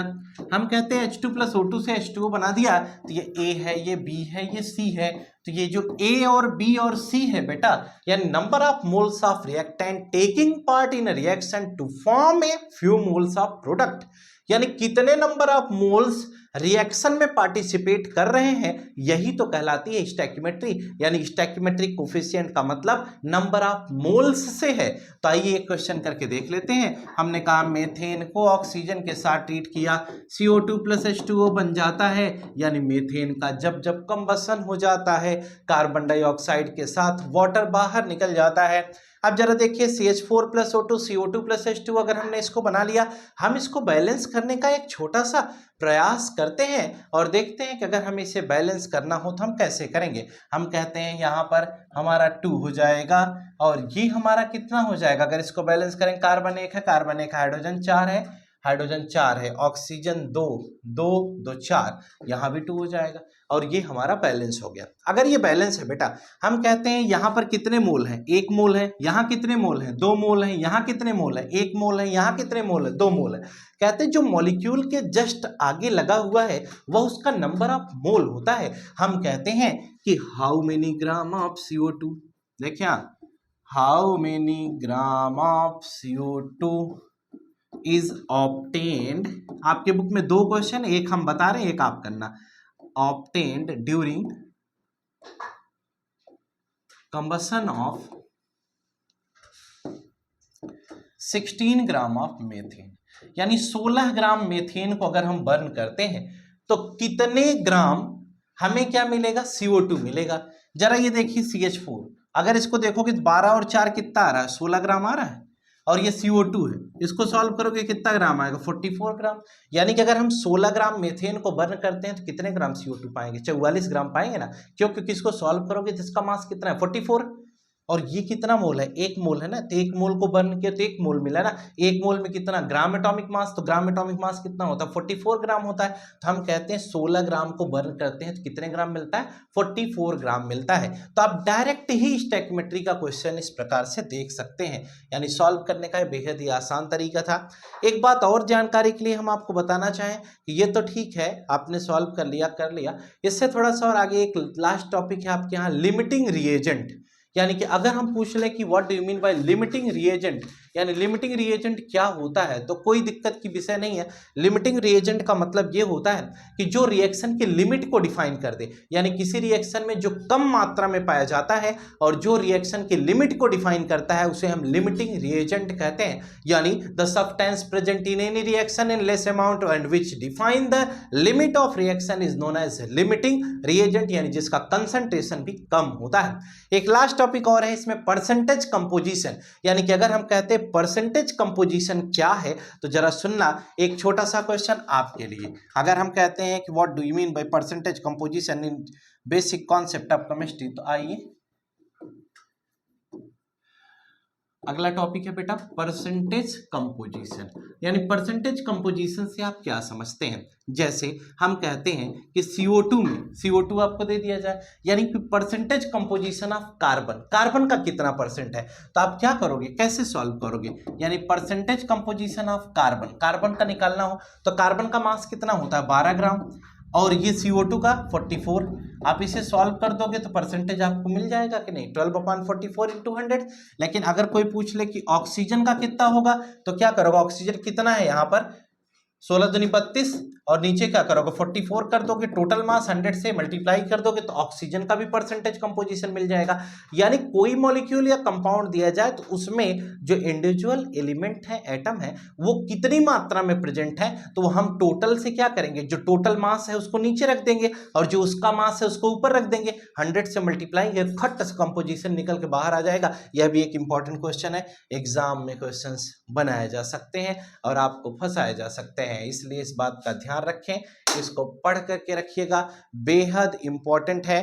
हम कहते हैं H2 प्लस O2 से H2O बना दिया, तो ये A है, ये B है, ये C है। तो ये जो A और B और C है बेटा, यानी number of moles of reactant taking part in reaction to form a few moles of product, यानी कितने नंबर ऑफ मोल्स रिएक्शन में पार्टिसिपेट कर रहे हैं, यही तो कहलाती है स्टोइकियोमेट्री। यानी स्टोइकियोमेट्रिक कोफिशिएंट का मतलब नंबर ऑफ मोल्स से है। तो आइए एक क्वेश्चन करके देख लेते हैं। हमने कहा मेथेन को ऑक्सीजन के साथ ट्रीट किया, CO2 प्लस H2O बन जाता है, यानी मेथेन का जब जब कंबसन हो जाता है कार्बन डाइऑक्साइड के साथ वाटर बाहर निकल जाता है। अब जरा देखिए CH4 plus O2 CO2 plus H2, अगर हमने इसको बना लिया, हम इसको बैलेंस करने का एक छोटा सा प्रयास करते हैं और देखते हैं कि अगर हमें इसे बैलेंस करना हो तो हम कैसे करेंगे। हम कहते हैं यहाँ पर हमारा 2 हो जाएगा और ये हमारा कितना हो जाएगा, अगर इसको बैलेंस करें, कार्बन 1 है, कार्बन 1, हाइड्रोजन 4 है, हाइड्रोजन 4 है, ऑक्सीजन 2, 2, 2, 4, यहाँ भी 2 हो जाएगा और ये हमारा बैलेंस हो गया। अगर ये बैलेंस है बेटा, हम कहते हैं यहाँ पर कितने मोल हैं, 1 मोल है, यहाँ कितने मोल हैं, 2 मोल हैं, यहाँ कितने मोल है, 1 मोल है, यहाँ कितने मोल है, 2 मोल है। कहते हैं जो मॉलिक्यूल के जस्ट आगे लगा हुआ है वह उसका नंबर ऑफ मोल होता है। हम कहते हैं कि how many gram of CO2, देखिए how many gram of CO2 is obtained. आपके बुक में 2 क्वेश्चन, एक हम बता रहे हैं, एक आप करना। Obtained during combustion of 16 gram of methane. यानी 16 ग्राम मीथेन को अगर हम बर्न करते हैं तो कितने ग्राम हमें क्या मिलेगा, CO2 मिलेगा। जरा ये देखिए CH4, अगर इसको देखोगे 12 और 4 कितना आ रहा है, 16 ग्राम आ रहा है, और ये CO2 है, इसको सॉल्व करोगे कितना ग्राम आएगा, 44 ग्राम। यानी कि अगर हम 16 ग्राम मीथेन को बर्न करते हैं तो कितने ग्राम CO2 पाएंगे, 44 ग्राम पाएंगे ना। क्यों, क्योंकि इसको सॉल्व करोगे तो इसका मास कितना है, 44, और ये कितना मोल है, 1 मोल है ना, तो 1 मोल को बर्न किया तो 1 मोल मिला ना। 1 मोल में कितना ग्राम एटॉमिक मास, तो ग्राम एटॉमिक मास कितना होता है, 44 ग्राम होता है। तो हम कहते हैं 16 ग्राम को बर्न करते हैं तो कितने ग्राम मिलता है, 44 ग्राम मिलता है। तो आप डायरेक्ट ही स्टैक्योमेट्री का क्वेश्चन इस प्रकार से देख सकते हैं, यानी सॉल्व करने का बेहद ही आसान तरीका था। एक बात और जानकारी के लिए हम आपको बताना चाहें कि ये तो ठीक है, आपने सॉल्व कर लिया, इससे थोड़ा सा और आगे एक लास्ट टॉपिक है आपके यहाँ, लिमिटिंग रिएजेंट। यानी कि अगर हम पूछ लें कि what do you mean bye limiting reagent, यानी लिमिटिंग रिएजेंट क्या होता है, तो कोई दिक्कत की विषय नहीं है। लिमिटिंग रिएजेंट का मतलब ये होता है कि जो रिएक्शन की लिमिट को डिफाइन कर दे, यानी किसी रिएक्शन में जो कम मात्रा में पाया जाता है और जो रिएक्शन की लिमिट को डिफाइन करता है उसे हम लिमिटिंग रिएजेंट कहते हैं। यानी the substance present in any reaction in less amount and which define the limit of reaction is known as limiting reagent, यानी जिसका कंसंट्रेशन भी कम होता है। एक लास्ट टॉपिक और है इसमें, परसेंटेज कंपोजिशन। यानी कि अगर हम कहते हैं परसेंटेज कंपोजिशन क्या है तो जरा सुनना, एक छोटा सा क्वेश्चन आपके लिए। अगर हम कहते हैं कि what do you mean by percentage composition in basic concept of chemistry, तो आइए अगला टॉपिक है बेटा परसेंटेज कंपोजिशन। यानी परसेंटेज कंपोजिशन से आप क्या समझते हैं, जैसे हम कहते हैं कि CO2 में CO2 आपको दे दिया जाए, यानी कि percentage composition of carbon, carbon का कितना परसेंट है, तो आप क्या करोगे, कैसे सॉल्व करोगे। यानी percentage composition of carbon, carbon का निकालना हो तो कार्बन का मास कितना होता है, 12 ग्राम, और ये CO2 का 44। आप इसे सॉल्व कर दोगे तो परसेंटेज आपको मिल जाएगा कि नहीं, 12/44 × 100। लेकिन अगर कोई पूछ ले कि ऑक्सीजन का कितना होगा तो क्या करोगे, ऑक्सीजन कितना है यहाँ पर 16 दूनी 32, और नीचे क्या करोगे 44 कर दोगे, टोटल मास 100 से मल्टीप्लाई कर दोगे तो ऑक्सीजन का भी परसेंटेज कंपोजिशन मिल जाएगा। यानी कोई मॉलिक्यूल या कंपाउंड दिया जाए तो उसमें जो इंडिविजुअल एलिमेंट है, एटम है, वो कितनी मात्रा में प्रेजेंट है, तो हम टोटल से क्या करेंगे, जो टोटल मास है उसको नीचे रख देंगे और जो उसका मास है उसको ऊपर रख देंगे, 100 से मल्टीप्लाई, खट से कंपोजिशन निकल के बाहर आ जाएगा। यह भी एक इंपॉर्टेंट क्वेश्चन है, एग्जाम में क्वेश्चन बनाए जा सकते हैं और आपको फंसाए जा सकते हैं, इसलिए इस बात का ध्यान रखें, इसको पढ़ करके रखिएगा, बेहद इंपॉर्टेंट है।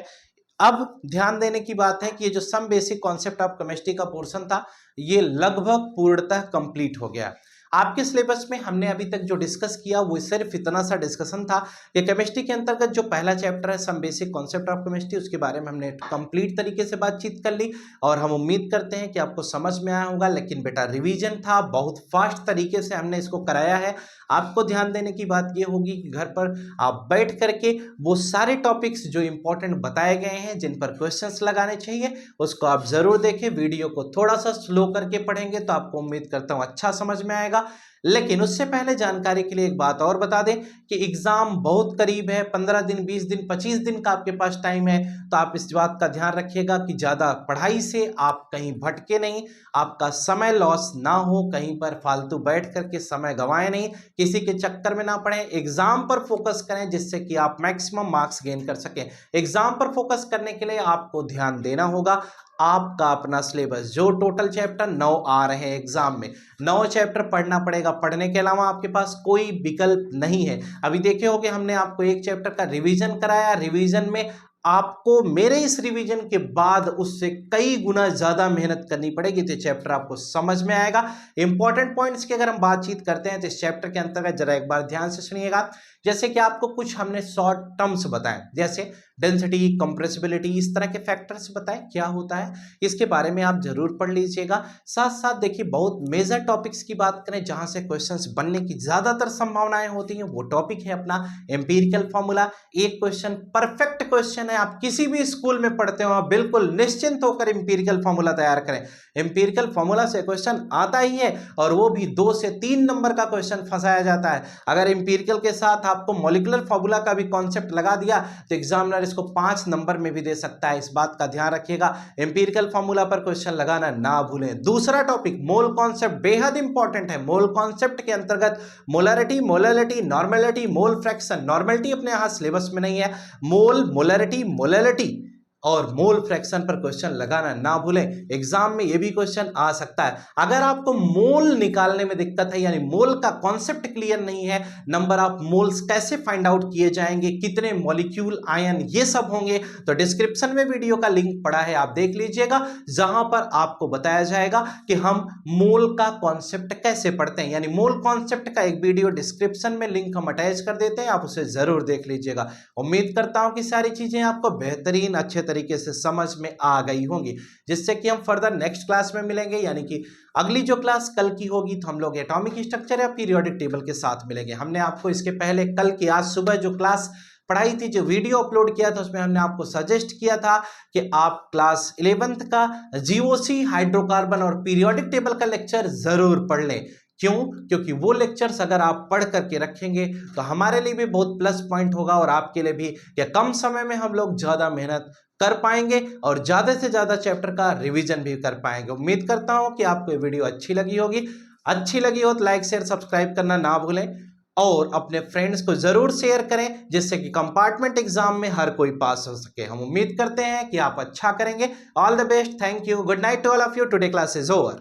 अब ध्यान देने की बात है कि ये जो some basic concept of chemistry का पोर्शन था ये लगभग पूर्णतः कंप्लीट हो गया। आपके सिलेबस में हमने अभी तक जो डिस्कस किया वो सिर्फ इतना सा डिस्कशन था कि केमिस्ट्री के अंतर्गत जो पहला चैप्टर है some basic concept of chemistry, उसके बारे में हमने कंप्लीट तरीके से बातचीत कर ली और हम उम्मीद करते हैं कि आपको समझ में आया होगा। लेकिन बेटा रिवीजन था, बहुत फास्ट तरीके से हमने इसको कराया है। आपको ध्यान देने की बात ये होगी कि घर पर आप बैठ करके वो सारे टॉपिक्स जो इंपॉर्टेंट बताए गए हैं, जिन पर क्वेश्चंस लगाने चाहिए, उसको आप जरूर देखें। वीडियो को थोड़ा सा स्लो करके पढ़ेंगे तो आपको उम्मीद करता हूँ अच्छा समझ में आएगा। लेकिन उससे पहले जानकारी के लिए एक बात और बता दें कि एग्जाम बहुत करीब है, 15 दिन, 20 दिन, 25 दिन का आपके पास टाइम है, तो आप इस बात का ध्यान रखिएगा कि ज़्यादा पढ़ाई से आप कहीं भटके नहीं, आपका समय लॉस ना हो, कहीं पर फालतू बैठ करके समय गंवाएं नहीं, किसी के चक्कर में ना पड़े, एग्जाम पर फोकस करें जिससे कि आप मैक्सिमम मार्क्स गेन कर सकें। एग्जाम पर फोकस करने के लिए आपको ध्यान देना होगा आपका अपना सिलेबस, जो टोटल चैप्टर 9 आ रहे हैं एग्जाम में, 9 चैप्टर पढ़ना पड़ेगा, पढ़ने के अलावा आपके पास कोई विकल्प नहीं है। अभी देखे होंगे हमने आपको एक चैप्टर का रिवीजन कराया, रिवीजन में आपको मेरे इस रिवीजन के बाद उससे कई गुना ज्यादा मेहनत करनी पड़ेगी, तो चैप्टर आपको समझ में आएगा। इंपॉर्टेंट पॉइंट्स की अगर हम बातचीत करते हैं तो इस चैप्टर के अंतर्गत जरा एक बार ध्यान से सुनिएगा। जैसे कि आपको कुछ हमने शॉर्ट टर्म्स बताए, जैसे डेंसिटी, कंप्रेसिबिलिटी, इस तरह के फैक्टर्स बताएं क्या होता है, इसके बारे में आप जरूर पढ़ लीजिएगा। साथ साथ देखिए बहुत मेजर टॉपिक्स की बात करें जहां से क्वेश्चंस बनने की ज्यादातर संभावनाएं होती हैं, वो टॉपिक है अपना एम्पिरिकल फॉर्मूला। एक क्वेश्चन परफेक्ट क्वेश्चन है, आप किसी भी स्कूल में पढ़ते हो आप बिल्कुल निश्चिंत होकर एम्पिरिकल फॉर्मूला तैयार करें। एम्पिरिकल फॉर्मूला से क्वेश्चन आता ही है और वो भी 2 से 3 नंबर का क्वेश्चन फंसाया जाता है। अगर एम्पिरिकल के साथ आपको मॉलिक्यूलर फॉर्मूला का भी कॉन्सेप्ट लगा दिया तो एग्जामिनर इसको 5 नंबर में भी दे सकता है, इस बात का ध्यान रखिएगा। एम्पिरिकल फॉर्मूला पर क्वेश्चन लगाना ना भूलें। दूसरा टॉपिक मोल कॉन्सेप्ट बेहद इंपॉर्टेंट है। मोल कॉन्सेप्ट के अंतर्गत molarity, molality, normality, mole fraction. Normality अपने यहां सिलेबस में नहीं है, मोल, मोलरिटी, मोलैलिटी और मोल फ्रैक्शन पर क्वेश्चन लगाना ना भूलें। एग्जाम में ये भी क्वेश्चन आ सकता है। अगर आपको मोल निकालने में दिक्कत है, यानी मोल का कॉन्सेप्ट क्लियर नहीं है, नंबर ऑफ मोल्स कैसे फाइंड आउट किए जाएंगे, कितने मॉलिक्यूल, आयन, ये सब होंगे, तो डिस्क्रिप्शन में वीडियो का लिंक पड़ा है, आप देख लीजिएगा, जहां पर आपको बताया जाएगा कि हम मोल का कॉन्सेप्ट कैसे पढ़ते हैं। यानी मोल कॉन्सेप्ट का एक वीडियो डिस्क्रिप्शन में लिंक हम अटैच कर देते हैं, आप उसे जरूर देख लीजिएगा। उम्मीद करता हूं कि सारी चीजें आपको बेहतरीन अच्छे तरीके से समझ में आ गई होंगी, जिससे कि हम फर्दर नेक्स्ट क्लास में मिलेंगे, यानी कि अगली जो क्लास कल की होगी तो हम लोग एटॉमिक स्ट्रक्चर या पीरियोडिक टेबल के साथ मिलेंगे। हमने आपको इसके पहले कल की आज सुबह जो क्लास पढ़ाई थी, जो वीडियो अपलोड किया था, उसमें हमने आपको सजेस्ट किया था कि आप क्लास 11th का जीओसी, हाइड्रोकार्बन और पीरियोडिक टेबल का लेक्चर जरूर पढ़ लें। क्यों? क्योंकि वो लेक्चर्स अगर आप पढ़ करके रखेंगे तो हमारे लिए भी बहुत प्लस पॉइंट होगा और आपके लिए भी, कि कम समय में हम लोग ज्यादा मेहनत कर पाएंगे और ज्यादा से ज्यादा चैप्टर का रिवीजन भी कर पाएंगे। उम्मीद करता हूं कि आपको ये वीडियो अच्छी लगी होगी। अच्छी लगी हो तो लाइक शेयर सब्सक्राइब करना ना भूलें और अपने फ्रेंड्स को जरूर शेयर करें, जिससे कि कंपार्टमेंट एग्जाम में हर कोई पास हो सके। हम उम्मीद करते हैं कि आप अच्छा करेंगे। All the best, thank you, good night to all of you, today class is over.